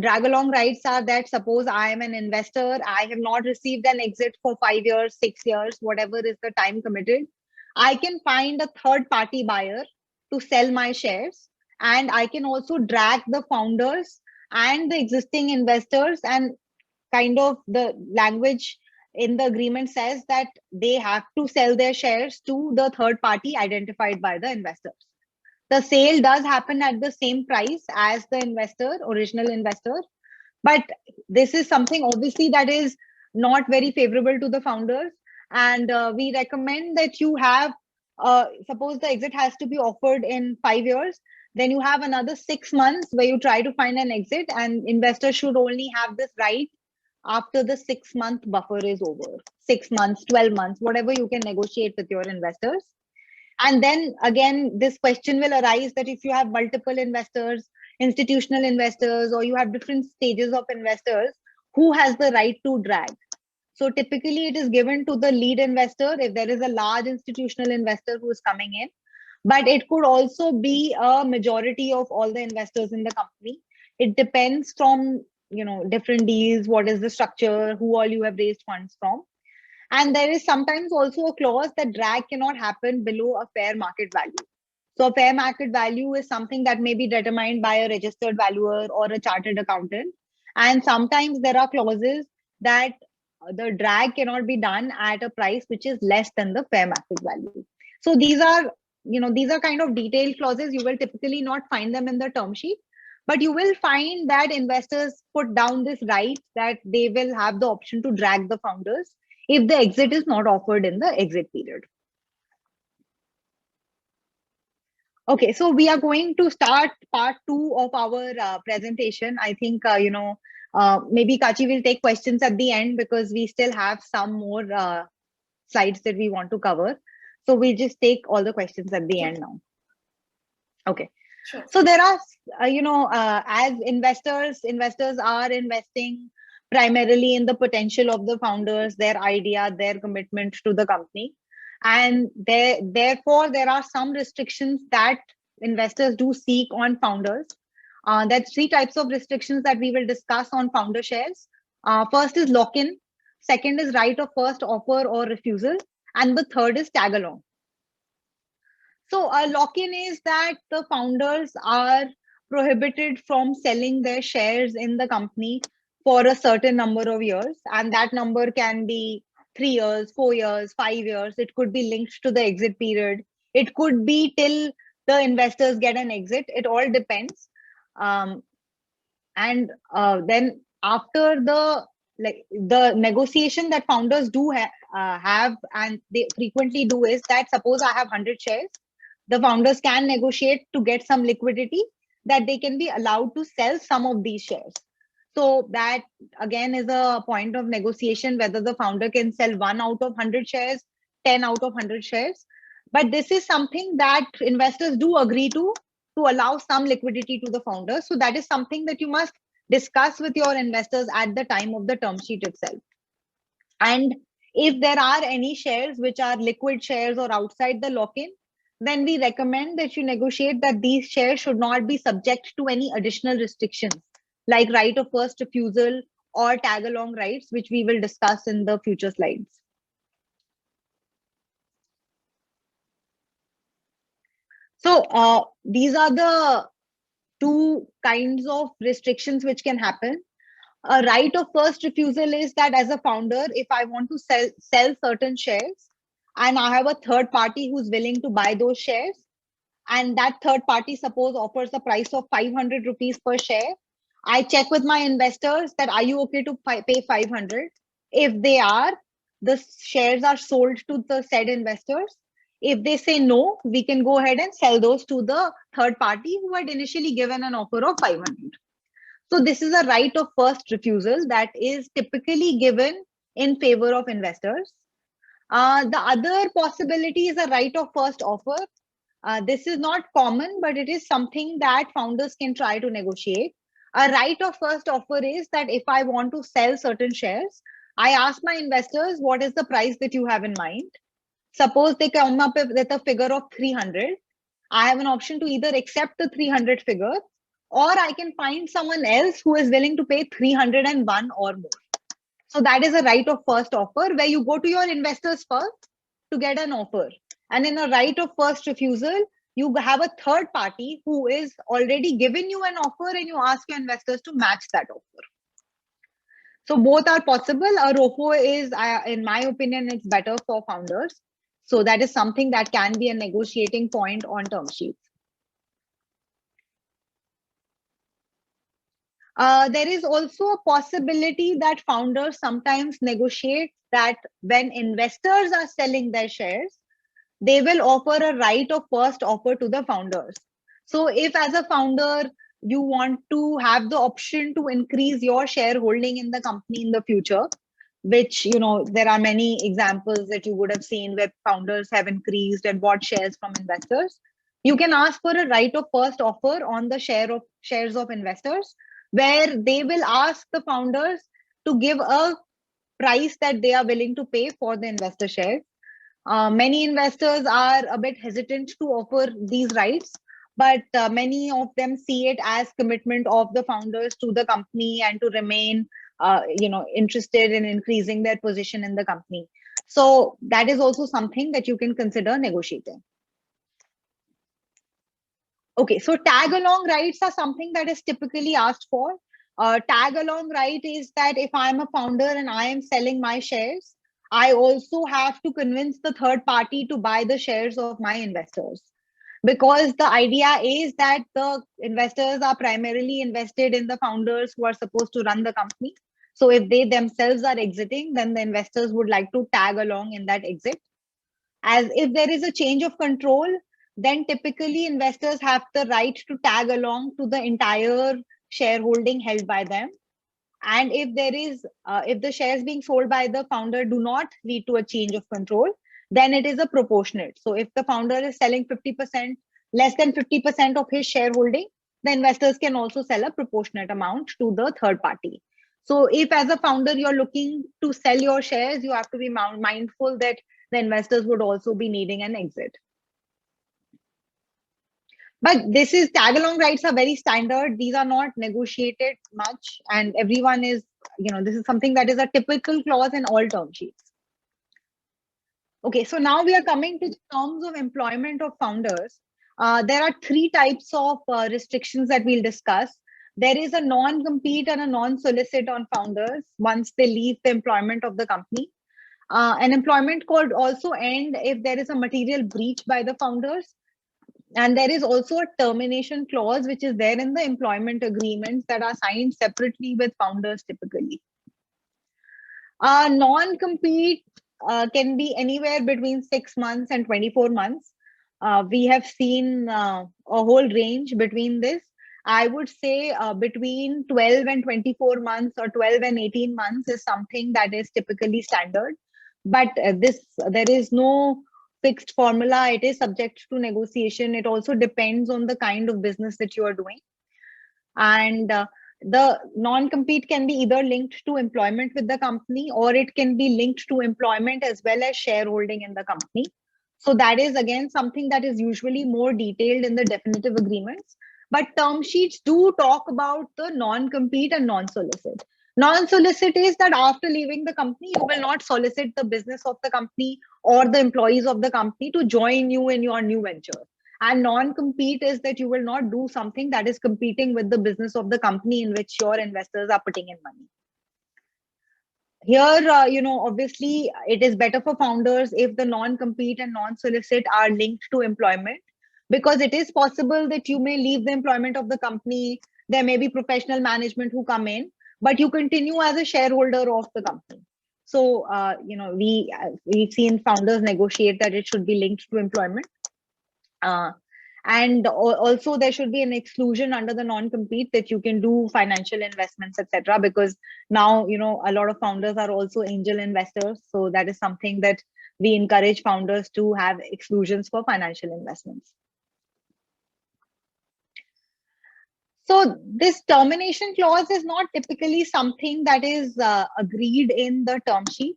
Drag along rights are that suppose I am an investor, I have not received an exit for 5 years, 6 years, whatever is the time committed. I can find a third party buyer to sell my shares, and I can also drag the founders and the existing investors, and kind of the language in the agreement says that they have to sell their shares to the third party identified by the investors. The sale does happen at the same price as the original investor, but this is something obviously that is not very favorable to the founders. And we recommend that you have, suppose the exit has to be offered in 5 years, then you have another 6 months where you try to find an exit, and investors should only have this right after the 6-month buffer is over. 6 months, 12 months, whatever you can negotiate with your investors. And then again, this question will arise that if you have multiple investors, institutional investors, or you have different stages of investors, who has the right to drag? So typically it is given to the lead investor if there is a large institutional investor who is coming in, but it could also be a majority of all the investors in the company. It depends from, different deals, what is the structure, who all you have raised funds from. And there is sometimes also a clause that drag cannot happen below a fair market value. So a fair market value is something that may be determined by a registered valuer or a chartered accountant. And sometimes there are clauses that the drag cannot be done at a price which is less than the fair market value. So these are kind of detailed clauses. You will typically not find them in the term sheet, but you will find that investors put down this right that they will have the option to drag the founders if the exit is not offered in the exit period. Okay, so we are going to start part 2 of our presentation. I think, maybe Kachi will take questions at the end because we still have some more slides that we want to cover. So we'll just take all the questions at the end now. Okay. Sure. So there are, as investors are investing primarily in the potential of the founders, their idea, their commitment to the company. And therefore, there are some restrictions that investors do seek on founders. There's 3 types of restrictions that we will discuss on founder shares. First is lock-in. Second is right of first offer or refusal. And the third is tag along. So a lock-in is that the founders are prohibited from selling their shares in the company for a certain number of years. And that number can be 3 years, 4 years, 5 years. It could be linked to the exit period. It could be till the investors get an exit. It all depends. And then after the negotiation that founders do have, and they frequently do, is that suppose I have 100 shares, the founders can negotiate to get some liquidity that they can be allowed to sell some of these shares. So that again is a point of negotiation, whether the founder can sell 1 out of 100 shares, 10 out of 100 shares. But this is something that investors do agree to allow some liquidity to the founders. So that is something that you must discuss with your investors at the time of the term sheet itself. And if there are any shares which are liquid shares or outside the lock-in, then we recommend that you negotiate that these shares should not be subject to any additional restrictions, like right of first refusal or tag along rights, which we will discuss in the future slides. So these are the 2 kinds of restrictions which can happen. A right of first refusal is that as a founder, if I want to sell certain shares and I have a third party who's willing to buy those shares, and that third party suppose offers a price of 500 rupees per share, I check with my investors that are you okay to pay 500? If they are, the shares are sold to the said investors. If they say no, we can go ahead and sell those to the third party who had initially given an offer of 500. So this is a right of first refusal that is typically given in favor of investors. The other possibility is a right of first offer. This is not common, but it is something that founders can try to negotiate. A right of first offer is that if I want to sell certain shares, I ask my investors, what is the price that you have in mind? Suppose they come up with a figure of 300. I have an option to either accept the 300 figure, or I can find someone else who is willing to pay 301 or more. So that is a right of first offer, where you go to your investors first to get an offer. And in a right of first refusal, you have a third party who is already given you an offer and you ask your investors to match that offer. So both are possible. A ROFO is, in my opinion, it's better for founders. So that is something that can be a negotiating point on term sheets. There is also a possibility that founders sometimes negotiate that when investors are selling their shares, they will offer a right of first offer to the founders. So if as a founder, you want to have the option to increase your shareholding in the company in the future, which, there are many examples that you would have seen where founders have increased and bought shares from investors. You can ask for a right of first offer on the shares of investors, where they will ask the founders to give a price that they are willing to pay for the investor shares. Many investors are a bit hesitant to offer these rights, but many of them see it as commitment of the founders to the company and to remain, interested in increasing their position in the company. So that is also something that you can consider negotiating. Okay, so tag along rights are something that is typically asked for. Tag along right is that if I'm a founder and I am selling my shares, I also have to convince the third party to buy the shares of my investors. Because the idea is that the investors are primarily invested in the founders who are supposed to run the company. So if they themselves are exiting, then the investors would like to tag along in that exit. As if there is a change of control, then typically investors have the right to tag along to the entire shareholding held by them. And if there is, if the shares being sold by the founder do not lead to a change of control, then it is a proportionate. So if the founder is selling 50%, less than 50% of his shareholding, the investors can also sell a proportionate amount to the third party. So if as a founder you're looking to sell your shares, you have to be mindful that the investors would also be needing an exit. But this is tag along rights are very standard. These are not negotiated much, and everyone is, this is something that is a typical clause in all term sheets. Okay, so now we are coming to terms of employment of founders. There are three types of restrictions that we'll discuss. There is a non-compete and a non-solicit on founders once they leave the employment of the company. An employment could also end if there is a material breach by the founders. And there is also a termination clause, which is there in the employment agreements that are signed separately with founders typically. Non-compete can be anywhere between 6 months and 24 months. We have seen a whole range between this. I would say between 12 and 24 months or 12 and 18 months is something that is typically standard. But there is no fixed formula. It is subject to negotiation. It also depends on the kind of business that you are doing. And the non-compete can be either linked to employment with the company, or it can be linked to employment as well as shareholding in the company. So that is again something that is usually more detailed in the definitive agreements. But term sheets do talk about the non-compete and non-solicit. Non-solicit is that after leaving the company, you will not solicit the business of the company or the employees of the company to join you in your new venture. And non-compete is that you will not do something that is competing with the business of the company in which your investors are putting in money. Here, obviously, it is better for founders if the non-compete and non-solicit are linked to employment, because it is possible that you may leave the employment of the company. There may be professional management who come in, but you continue as a shareholder of the company. So, we've seen founders negotiate that it should be linked to employment. And also there should be an exclusion under the non-compete that you can do financial investments, etc. Because now, a lot of founders are also angel investors. So that is something that we encourage founders to have exclusions for financial investments. So this termination clause is not typically something that is agreed in the term sheet.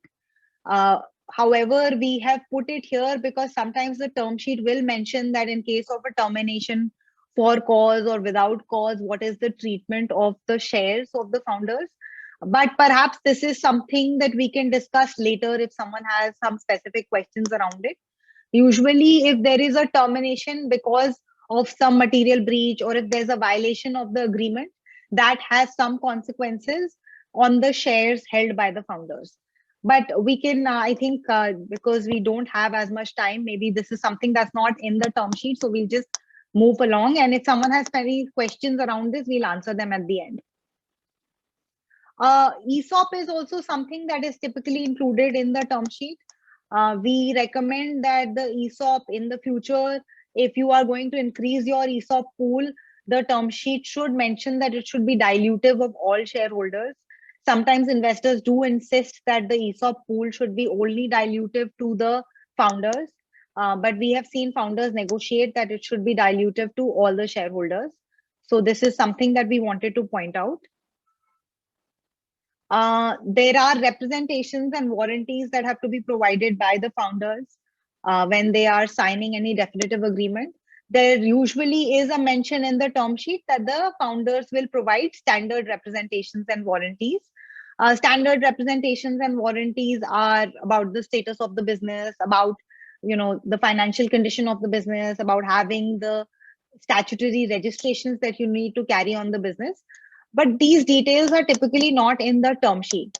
However, we have put it here because sometimes the term sheet will mention that in case of a termination for cause or without cause, what is the treatment of the shares of the founders. But perhaps this is something that we can discuss later if someone has some specific questions around it. Usually, if there is a termination because of some material breach, or if there's a violation of the agreement, that has some consequences on the shares held by the founders. But we can, I think, because we don't have as much time, maybe this is something that's not in the term sheet. So we'll just move along. And if someone has any questions around this, we'll answer them at the end. ESOP is also something that is typically included in the term sheet. We recommend that the ESOP in the future, if you are going to increase your ESOP pool, the term sheet should mention that it should be dilutive of all shareholders. Sometimes investors do insist that the ESOP pool should be only dilutive to the founders. but we have seen founders negotiate that it should be dilutive to all the shareholders. So this is something that we wanted to point out. There are representations and warranties that have to be provided by the founders when they are signing any definitive agreement. There usually is a mention in the term sheet that the founders will provide standard representations and warranties. Standard representations and warranties are about the status of the business, about the financial condition of the business, about having the statutory registrations that you need to carry on the business. But these details are typically not in the term sheet.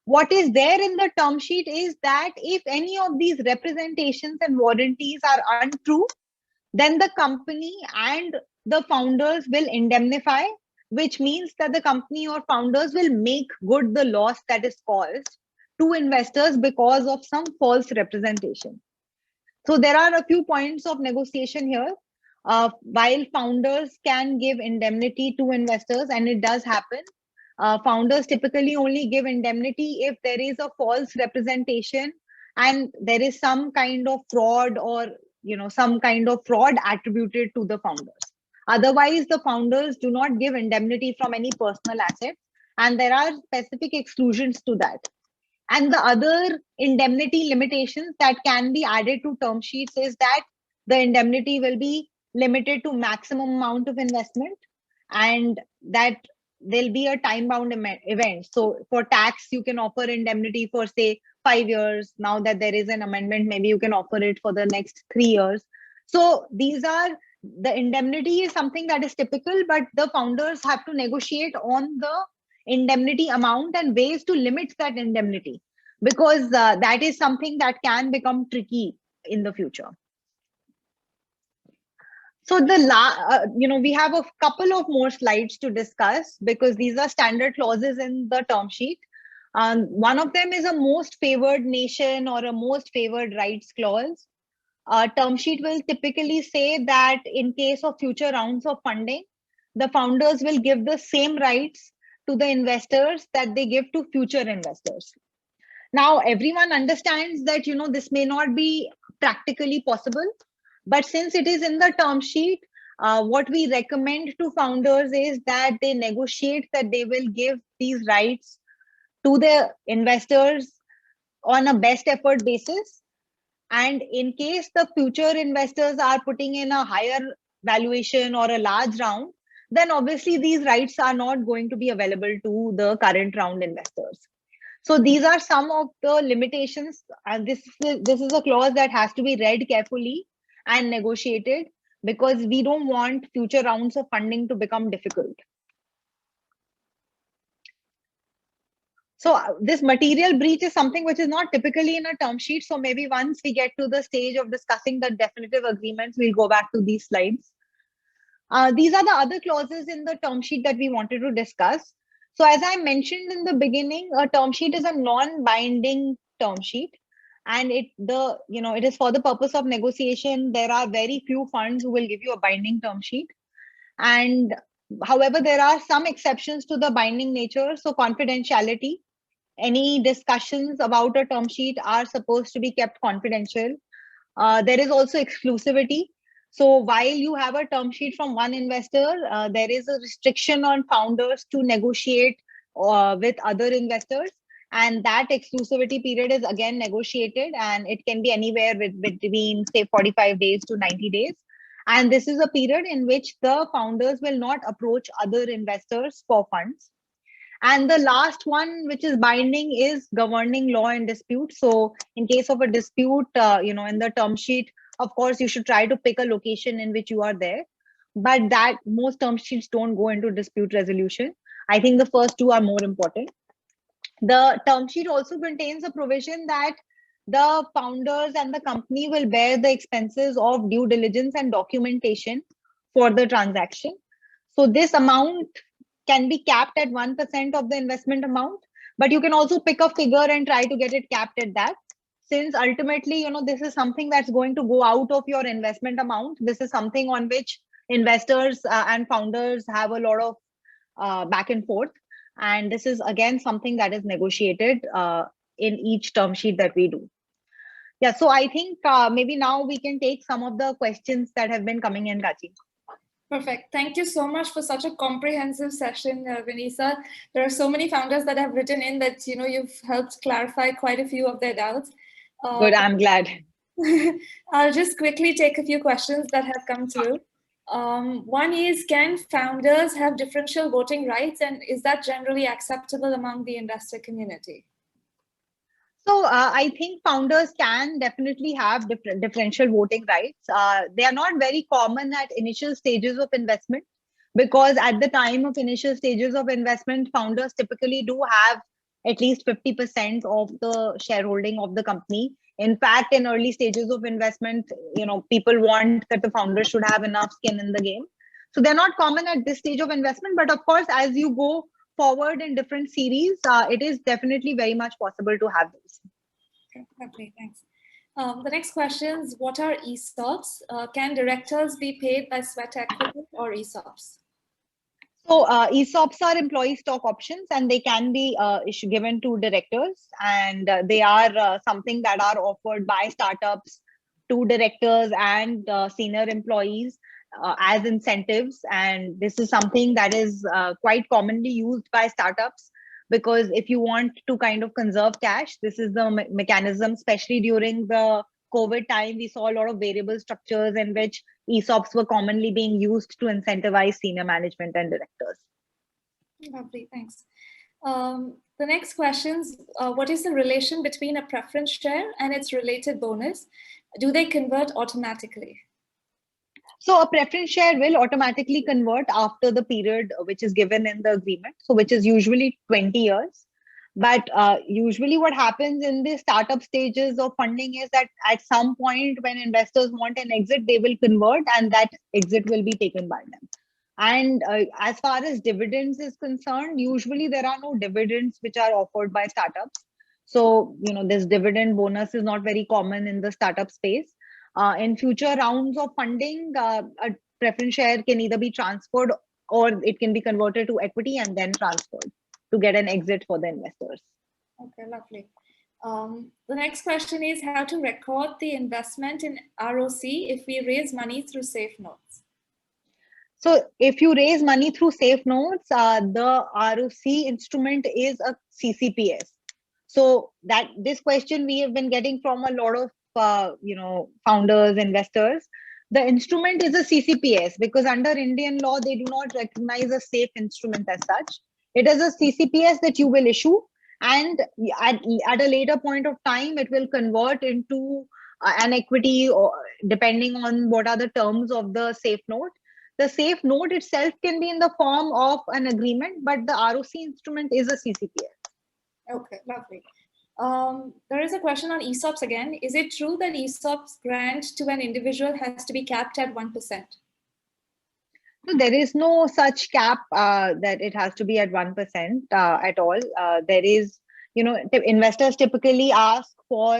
What is there in the term sheet is that if any of these representations and warranties are untrue, then the company and the founders will indemnify, which means that the company or founders will make good the loss that is caused to investors because of some false representation. So there are a few points of negotiation here. While founders can give indemnity to investors, and it does happen, founders typically only give indemnity if there is a false representation and there is some kind of fraud or some kind of fraud attributed to the founders. Otherwise, the founders do not give indemnity from any personal assets, and there are specific exclusions to that. And the other indemnity limitations that can be added to term sheets is that the indemnity will be limited to maximum amount of investment, and that there'll be a time bound event. So for tax, you can offer indemnity for say 5 years. Now that there is an amendment, maybe you can offer it for the next 3 years. So the indemnity is something that is typical, but the founders have to negotiate on the indemnity amount and ways to limit that indemnity, because that is something that can become tricky in the future. So we have a couple of more slides to discuss because these are standard clauses in the term sheet. One of them is a most favored nation or a most favored rights clause. Term sheet will typically say that in case of future rounds of funding, the founders will give the same rights to the investors that they give to future investors. Now, everyone understands that, this may not be practically possible, but since it is in the term sheet, what we recommend to founders is that they negotiate that they will give these rights to the investors on a best effort basis. And in case the future investors are putting in a higher valuation or a large round, then obviously these rights are not going to be available to the current round investors. So these are some of the limitations, and this is a clause that has to be read carefully and negotiated because we don't want future rounds of funding to become difficult. So this material breach is something which is not typically in a term sheet. So maybe once we get to the stage of discussing the definitive agreements, we'll go back to these slides. These are the other clauses in the term sheet that we wanted to discuss. So as I mentioned in the beginning, a term sheet is a non-binding term sheet, and it is for the purpose of negotiation. There are very few funds who will give you a binding term sheet, and however, there are some exceptions to the binding nature. So confidentiality. Any discussions about a term sheet are supposed to be kept confidential. There is also exclusivity. So while you have a term sheet from one investor, there is a restriction on founders to negotiate with other investors. And that exclusivity period is again negotiated, and it can be anywhere between say 45 days to 90 days. And this is a period in which the founders will not approach other investors for funds. And the last one, which is binding, is governing law and dispute. So in case of a dispute, in the term sheet, of course, you should try to pick a location in which you are there. But that most term sheets don't go into dispute resolution. I think the first two are more important. The term sheet also contains a provision that the founders and the company will bear the expenses of due diligence and documentation for the transaction. So this amount can be capped at 1% of the investment amount, but you can also pick a figure and try to get it capped at that. Since ultimately, this is something that's going to go out of your investment amount. This is something on which investors and founders have a lot of back and forth. And this is again something that is negotiated in each term sheet that we do. Yeah, so I think maybe now we can take some of the questions that have been coming in, Kachi. Perfect. Thank you so much for such a comprehensive session, Vanessa. There are so many founders that have written in that, you've helped clarify quite a few of their doubts. Good, I'm glad. I'll just quickly take a few questions that have come through. One is, can founders have differential voting rights, and is that generally acceptable among the investor community? So I think founders can definitely have differential voting rights. They are not very common at initial stages of investment, because at the time of initial stages of investment, founders typically do have at least 50% of the shareholding of the company. In fact, in early stages of investment, people want that the founder should have enough skin in the game. So they're not common at this stage of investment. But of course, as you go forward in different series, it is definitely very much possible to have this. Okay, lovely, thanks. The next question is, what are ESOPs? Can directors be paid by sweat equity or ESOPs? So ESOPs are employee stock options, and they can be given to directors, and they are something that are offered by startups to directors and senior employees as incentives. And this is something that is quite commonly used by startups, because if you want to kind of conserve cash, this is the mechanism. Especially during the COVID time, we saw a lot of variable structures in which ESOPs were commonly being used to incentivize senior management and directors. Lovely, thanks. The next question is, what is the relation between a preference share and its related bonus? Do they convert automatically? So a preference share will automatically convert after the period which is given in the agreement, so which is usually 20 years. But usually what happens in the startup stages of funding is that at some point when investors want an exit, they will convert, and that exit will be taken by them. And as far as dividends is concerned, usually there are no dividends which are offered by startups. So, this dividend bonus is not very common in the startup space. In future rounds of funding, a preference share can either be transferred or it can be converted to equity and then transferred to get an exit for the investors. Okay, lovely. The next question is how to record the investment in ROC if we raise money through Safe Notes. So if you raise money through Safe Notes, the ROC instrument is a CCPS. So that this question we have been getting from a lot of founders, investors. The instrument is a CCPS because under Indian law, they do not recognize a safe instrument as such. It is a CCPS that you will issue, and at a later point of time, it will convert into an equity, or depending on what are the terms of the Safe Note. The Safe Note itself can be in the form of an agreement, but the ROC instrument is a CCPS. Okay, lovely. There is a question on ESOPs again. Is it true that ESOPs grant to an individual has to be capped at 1%? No, there is no such cap that it has to be at 1% at all. There is, investors typically ask for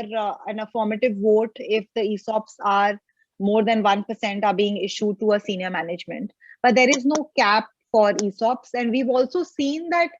an affirmative vote if the ESOPs are more than 1% are being issued to a senior management. But there is no cap for ESOPs. And we've also seen that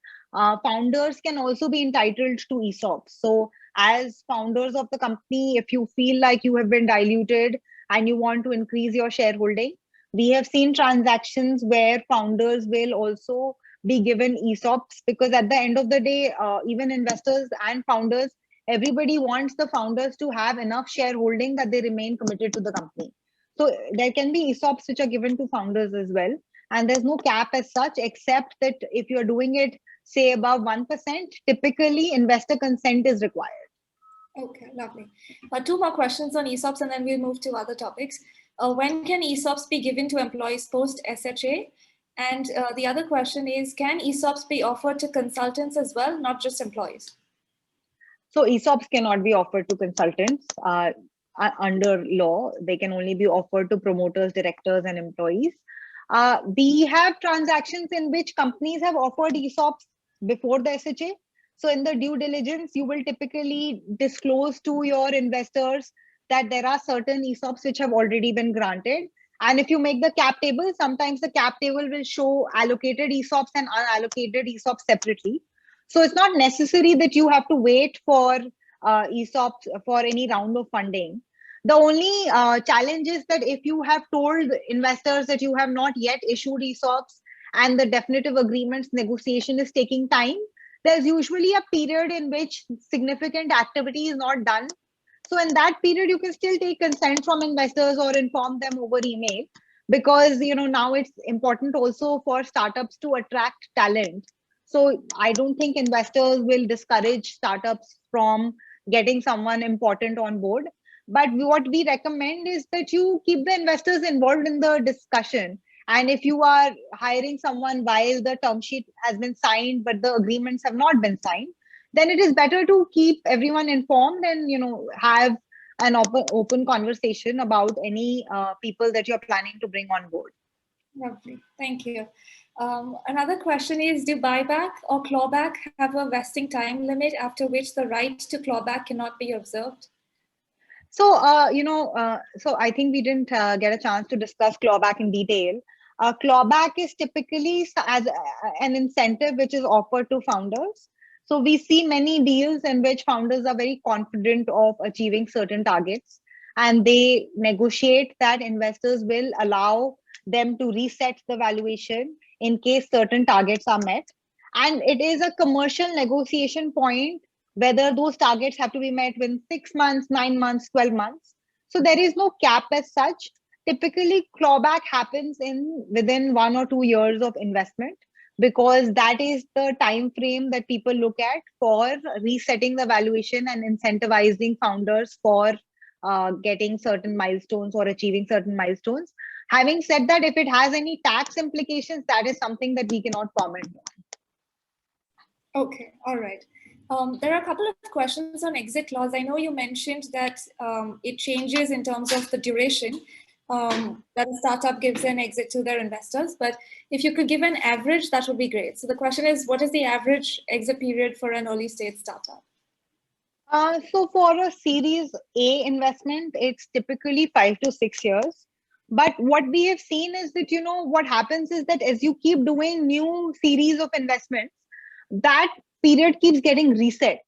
founders can also be entitled to ESOPs. So as founders of the company, if you feel like you have been diluted and you want to increase your shareholding, we have seen transactions where founders will also be given ESOPs, because at the end of the day, even investors and founders, everybody wants the founders to have enough shareholding that they remain committed to the company. So there can be ESOPs which are given to founders as well. And there's no cap as such, except that if you're doing it, say above 1%, typically investor consent is required. Okay, lovely. Two more questions on ESOPs and then we'll move to other topics. When can ESOPs be given to employees post SHA? And the other question is, can ESOPs be offered to consultants as well, not just employees? So ESOPs cannot be offered to consultants under law. They can only be offered to promoters, directors, and employees. We have transactions in which companies have offered ESOPs before the SHA. So in the due diligence, you will typically disclose to your investors that there are certain ESOPs which have already been granted. And if you make the cap table, sometimes the cap table will show allocated ESOPs and unallocated ESOPs separately. So it's not necessary that you have to wait for ESOPs for any round of funding. The only challenge is that if you have told investors that you have not yet issued ESOPs and the definitive agreements negotiation is taking time, there's usually a period in which significant activity is not done. So in that period, you can still take consent from investors or inform them over email, because now it's important also for startups to attract talent. So I don't think investors will discourage startups from getting someone important on board. But what we recommend is that you keep the investors involved in the discussion. And if you are hiring someone while the term sheet has been signed, but the agreements have not been signed, then it is better to keep everyone informed and have an open conversation about any people that you're planning to bring on board. Lovely, thank you. Another question is, do buyback or clawback have a vesting time limit after which the right to clawback cannot be observed? So, so I think we didn't get a chance to discuss clawback in detail. Clawback is typically as an incentive which is offered to founders. So we see many deals in which founders are very confident of achieving certain targets, and they negotiate that investors will allow them to reset the valuation in case certain targets are met. And it is a commercial negotiation point whether those targets have to be met within 6 months, 9 months, 12 months. So there is no cap as such. Typically, clawback happens within 1 or 2 years of investment, because that is the time frame that people look at for resetting the valuation and incentivizing founders for getting certain milestones or achieving certain milestones. Having said that, if it has any tax implications, that is something that we cannot comment on. Okay, all right. There are a couple of questions on exit clause. I know you mentioned that it changes in terms of the duration that a startup gives an exit to their investors, but if you could give an average, that would be great. So the question is, what is the average exit period for an early stage startup? So for a Series A investment, it's typically 5 to 6 years. But what we have seen is that, what happens is that as you keep doing new series of investments, that period keeps getting reset,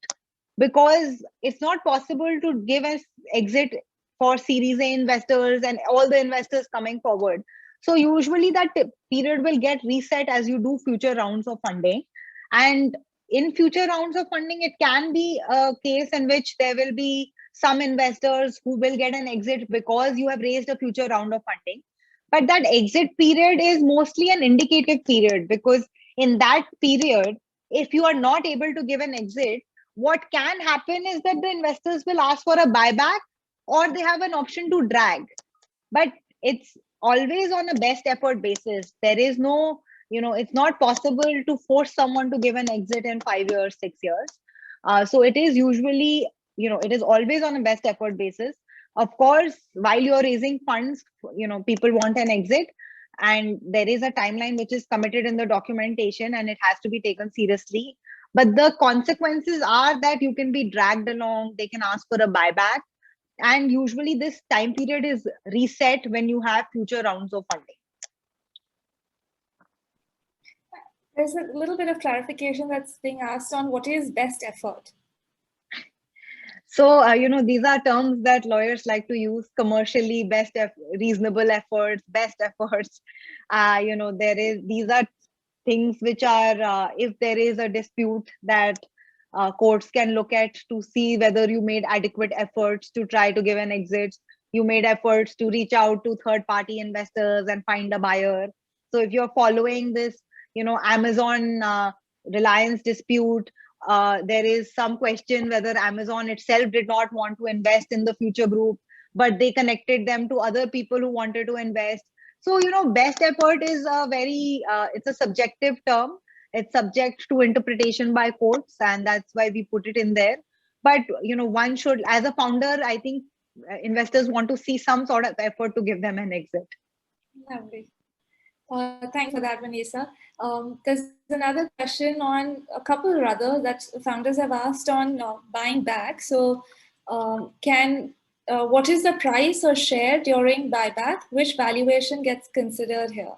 because it's not possible to give an exit for Series A investors and all the investors coming forward. So usually that period will get reset as you do future rounds of funding. And in future rounds of funding, it can be a case in which there will be some investors who will get an exit because you have raised a future round of funding. But that exit period is mostly an indicative period, because in that period, if you are not able to give an exit, what can happen is that the investors will ask for a buyback, or they have an option to drag. But it's always on a best effort basis. There is no, it's not possible to force someone to give an exit in 5 years, 6 years. So it is usually, it is always on a best effort basis. Of course, while you're raising funds, people want an exit, and there is a timeline which is committed in the documentation, and it has to be taken seriously. But the consequences are that you can be dragged along, they can ask for a buyback, and usually this time period is reset when you have future rounds of funding. There's a little bit of clarification that's being asked on what is best effort. So, these are terms that lawyers like to use commercially: reasonable efforts, best efforts. These are things which are, if there is a dispute, that courts can look at to see whether you made adequate efforts to try to give an exit. You made efforts to reach out to third-party investors and find a buyer. So if you're following this, Amazon Reliance dispute, there is some question whether Amazon itself did not want to invest in the Future Group, but they connected them to other people who wanted to invest. So, best effort is it's a subjective term. It's subject to interpretation by courts, and that's why we put it in there. But, one should, as a founder, I think investors want to see some sort of effort to give them an exit. Lovely. Thanks for that, Vanessa. There's another question on a couple rather that founders have asked on buying back. So what is the price or share during buyback? Which valuation gets considered here?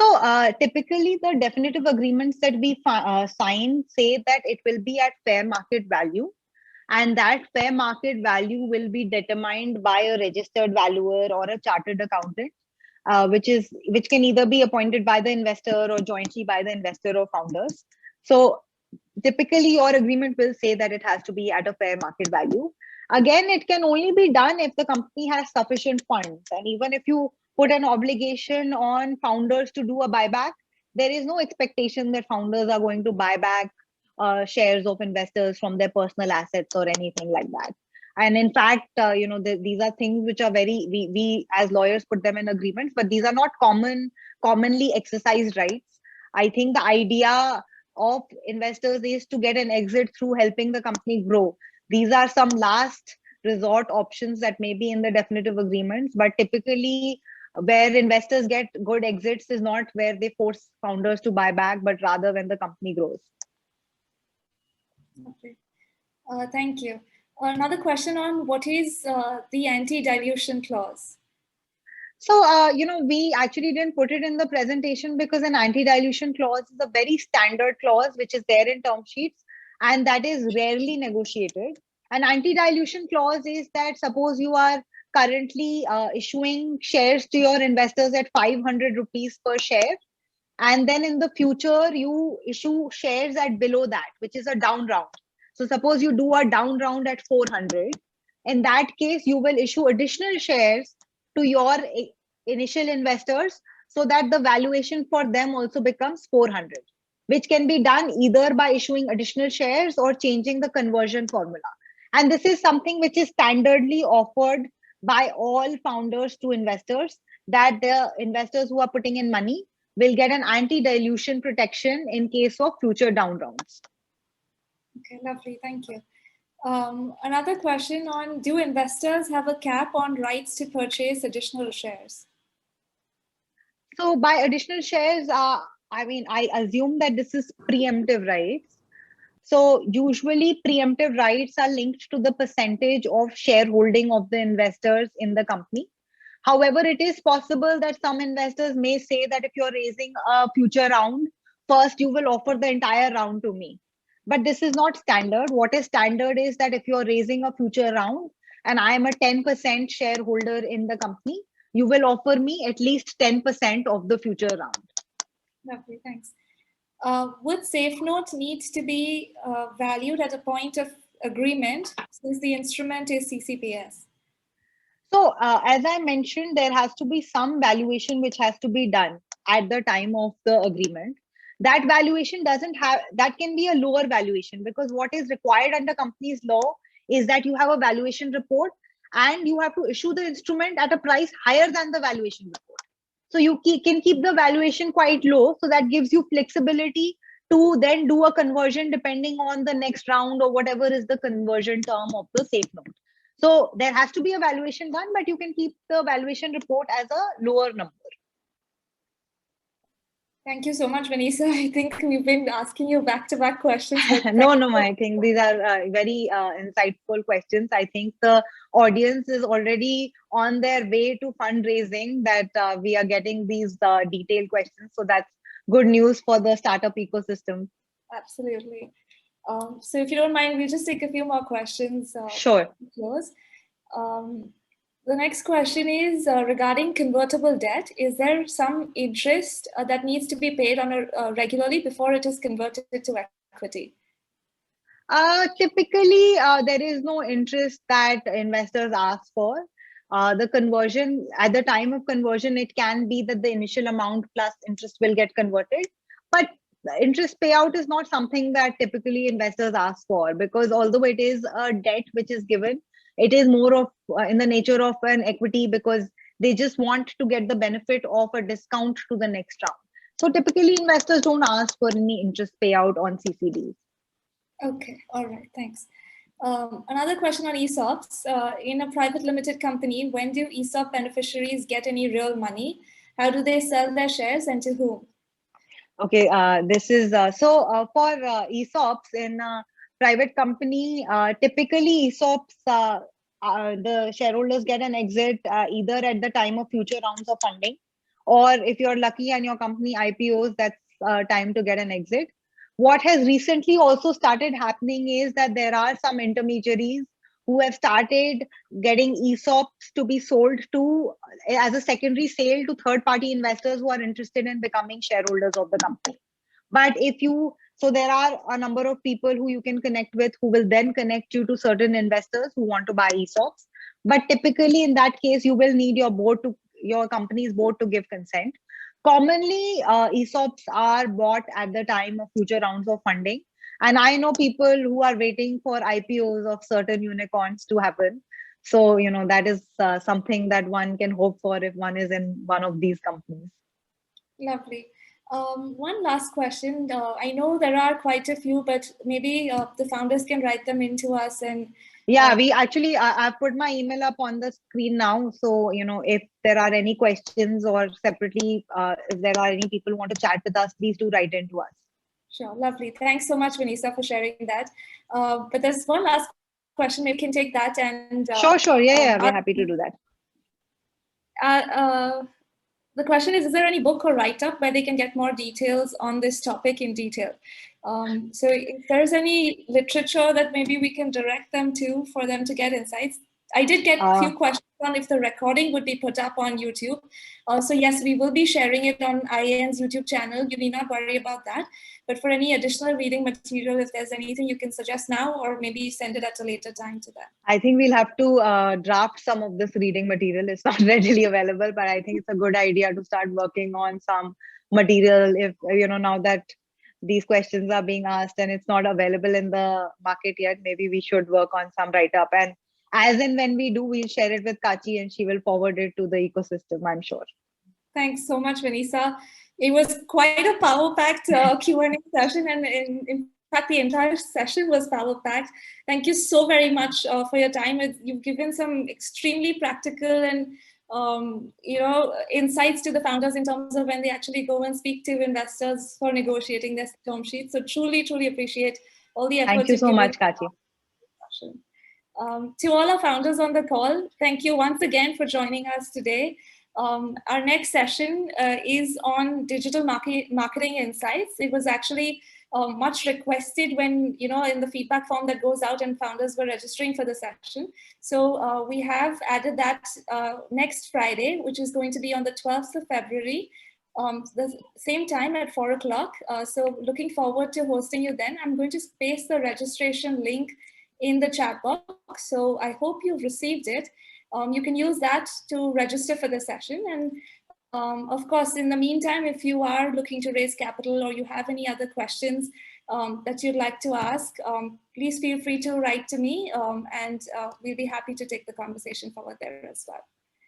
So typically the definitive agreements that we sign say that it will be at fair market value, and that fair market value will be determined by a registered valuer or a chartered accountant, which can either be appointed by the investor or jointly by the investor or founders. So typically your agreement will say that it has to be at a fair market value. Again, it can only be done if the company has sufficient funds, and even if you put an obligation on founders to do a buyback, there is no expectation that founders are going to buy back shares of investors from their personal assets or anything like that. And in fact, these are things which are we as lawyers put them in agreements, but these are not commonly exercised rights. I think the idea of investors is to get an exit through helping the company grow. These are some last resort options that may be in the definitive agreements, but typically where investors get good exits is not where they force founders to buy back, but rather when the company grows. Okay. Thank you. Another question on what is the anti-dilution clause? So, we actually didn't put it in the presentation because an anti-dilution clause is a very standard clause which is there in term sheets, and that is rarely negotiated. An anti-dilution clause is that suppose you are currently issuing shares to your investors at 500 rupees per share, and then in the future you issue shares at below that, which is a down round. So suppose you do a down round at 400. In that case, you will issue additional shares to your initial investors so that the valuation for them also becomes 400, which can be done either by issuing additional shares or changing the conversion formula. And this is something which is standardly offered by all founders to investors, that the investors who are putting in money will get an anti-dilution protection in case of future down rounds. Okay, lovely. Thank you. Another question on, do investors have a cap on rights to purchase additional shares? So by additional shares, I assume that this is preemptive rights. So usually preemptive rights are linked to the percentage of shareholding of the investors in the company. However, it is possible that some investors may say that if you're raising a future round, first you will offer the entire round to me. But this is not standard. What is standard is that if you're raising a future round and I am a 10% shareholder in the company, you will offer me at least 10% of the future round. Lovely, thanks. Would SafeNote need to be valued at a point of agreement since the instrument is CCPS? So as I mentioned, there has to be some valuation which has to be done at the time of the agreement. That valuation that can be a lower valuation, because what is required under company's law is that you have a valuation report and you have to issue the instrument at a price higher than the valuation report. So you can keep the valuation quite low. So that gives you flexibility to then do a conversion depending on the next round or whatever is the conversion term of the SafeNote. So there has to be a valuation done, but you can keep the valuation report as a lower number. Thank you so much, Vanessa. I think we've been asking you back-to-back questions. No, I think these are very insightful questions. I think the audience is already on their way to fundraising, that we are getting these detailed questions. So that's good news for the startup ecosystem. Absolutely. So if you don't mind, we'll just take a few more questions. Sure. The next question is regarding convertible debt. Is there some interest that needs to be paid on regularly before it is converted to equity? Typically, there is no interest that investors ask for. The conversion, at the time of conversion, it can be that the initial amount plus interest will get converted. But the interest payout is not something that typically investors ask for, because although it is a debt which is given, it is more of in the nature of an equity, because they just want to get the benefit of a discount to the next round. So typically investors don't ask for any interest payout on CCDs. Okay, all right, thanks. Another question on ESOPs. In a private limited company, when do ESOP beneficiaries get any real money? How do they sell their shares and to whom? Okay, this is for ESOPs in a private company, typically ESOPs, the shareholders get an exit either at the time of future rounds of funding or if you're lucky and your company IPOs, that's time to get an exit. What has recently also started happening is that there are some intermediaries who have started getting ESOPs to be sold to as a secondary sale to third party investors who are interested in becoming shareholders of the company. But so there are a number of people who you can connect with who will then connect you to certain investors who want to buy ESOPs. But typically in that case, you will need your company's board to give consent. Commonly, ESOPs are bought at the time of future rounds of funding. And I know people who are waiting for IPOs of certain unicorns to happen. So, that is something that one can hope for if one is in one of these companies. Lovely. One last question. I know there are quite a few, but maybe the founders can write them into us. And yeah, we actually, I've put my email up on the screen now. So, if there are any questions or separately, if there are any people who want to chat with us, please do write into us. Sure, lovely. Thanks so much, Vanessa, for sharing that. But there's one last question. Maybe we can take that. And sure. Yeah, we're happy to do that. The question is there any book or write-up where they can get more details on this topic in detail? So if there's any literature that maybe we can direct them to for them to get insights. I did get a few questions on if the recording would be put up on YouTube. So yes, we will be sharing it on IAN's YouTube channel. You need not worry about that. But for any additional reading material, if there's anything you can suggest now, or maybe send it at a later time to them. I think we'll have to draft some of this reading material. It's not readily available, but I think it's a good idea to start working on some material if, now that these questions are being asked and it's not available in the market yet, maybe we should work on some write-up. And as and when we do, we'll share it with Kachi and she will forward it to the ecosystem, I'm sure. Thanks so much, Vanessa. It was quite a power-packed Q&A session, and in fact, the entire session was power-packed. Thank you so very much for your time. You've given some extremely practical and insights to the founders in terms of when they actually go and speak to investors for negotiating their term sheets. So truly, truly appreciate all the efforts. Thank you so much, Kachi. To all our founders on the call, thank you once again for joining us today. Our next session is on digital marketing insights. It was actually much requested when, in the feedback form that goes out and founders were registering for the session. So we have added that next Friday, which is going to be on the 12th of February, the same time at 4 o'clock. So looking forward to hosting you then. I'm going to paste the registration link in the chat box. So I hope you've received it. You can use that to register for the session. And of course, in the meantime, if you are looking to raise capital or you have any other questions that you'd like to ask, please feel free to write to me and we'll be happy to take the conversation forward there as well.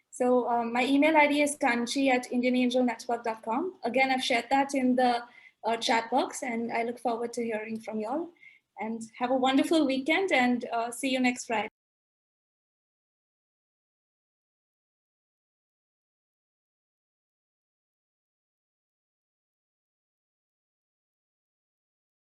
So my email ID is kanchi@indianangelnetwork.com. Again, I've shared that in the chat box and I look forward to hearing from y'all. And have a wonderful weekend and see you next Friday.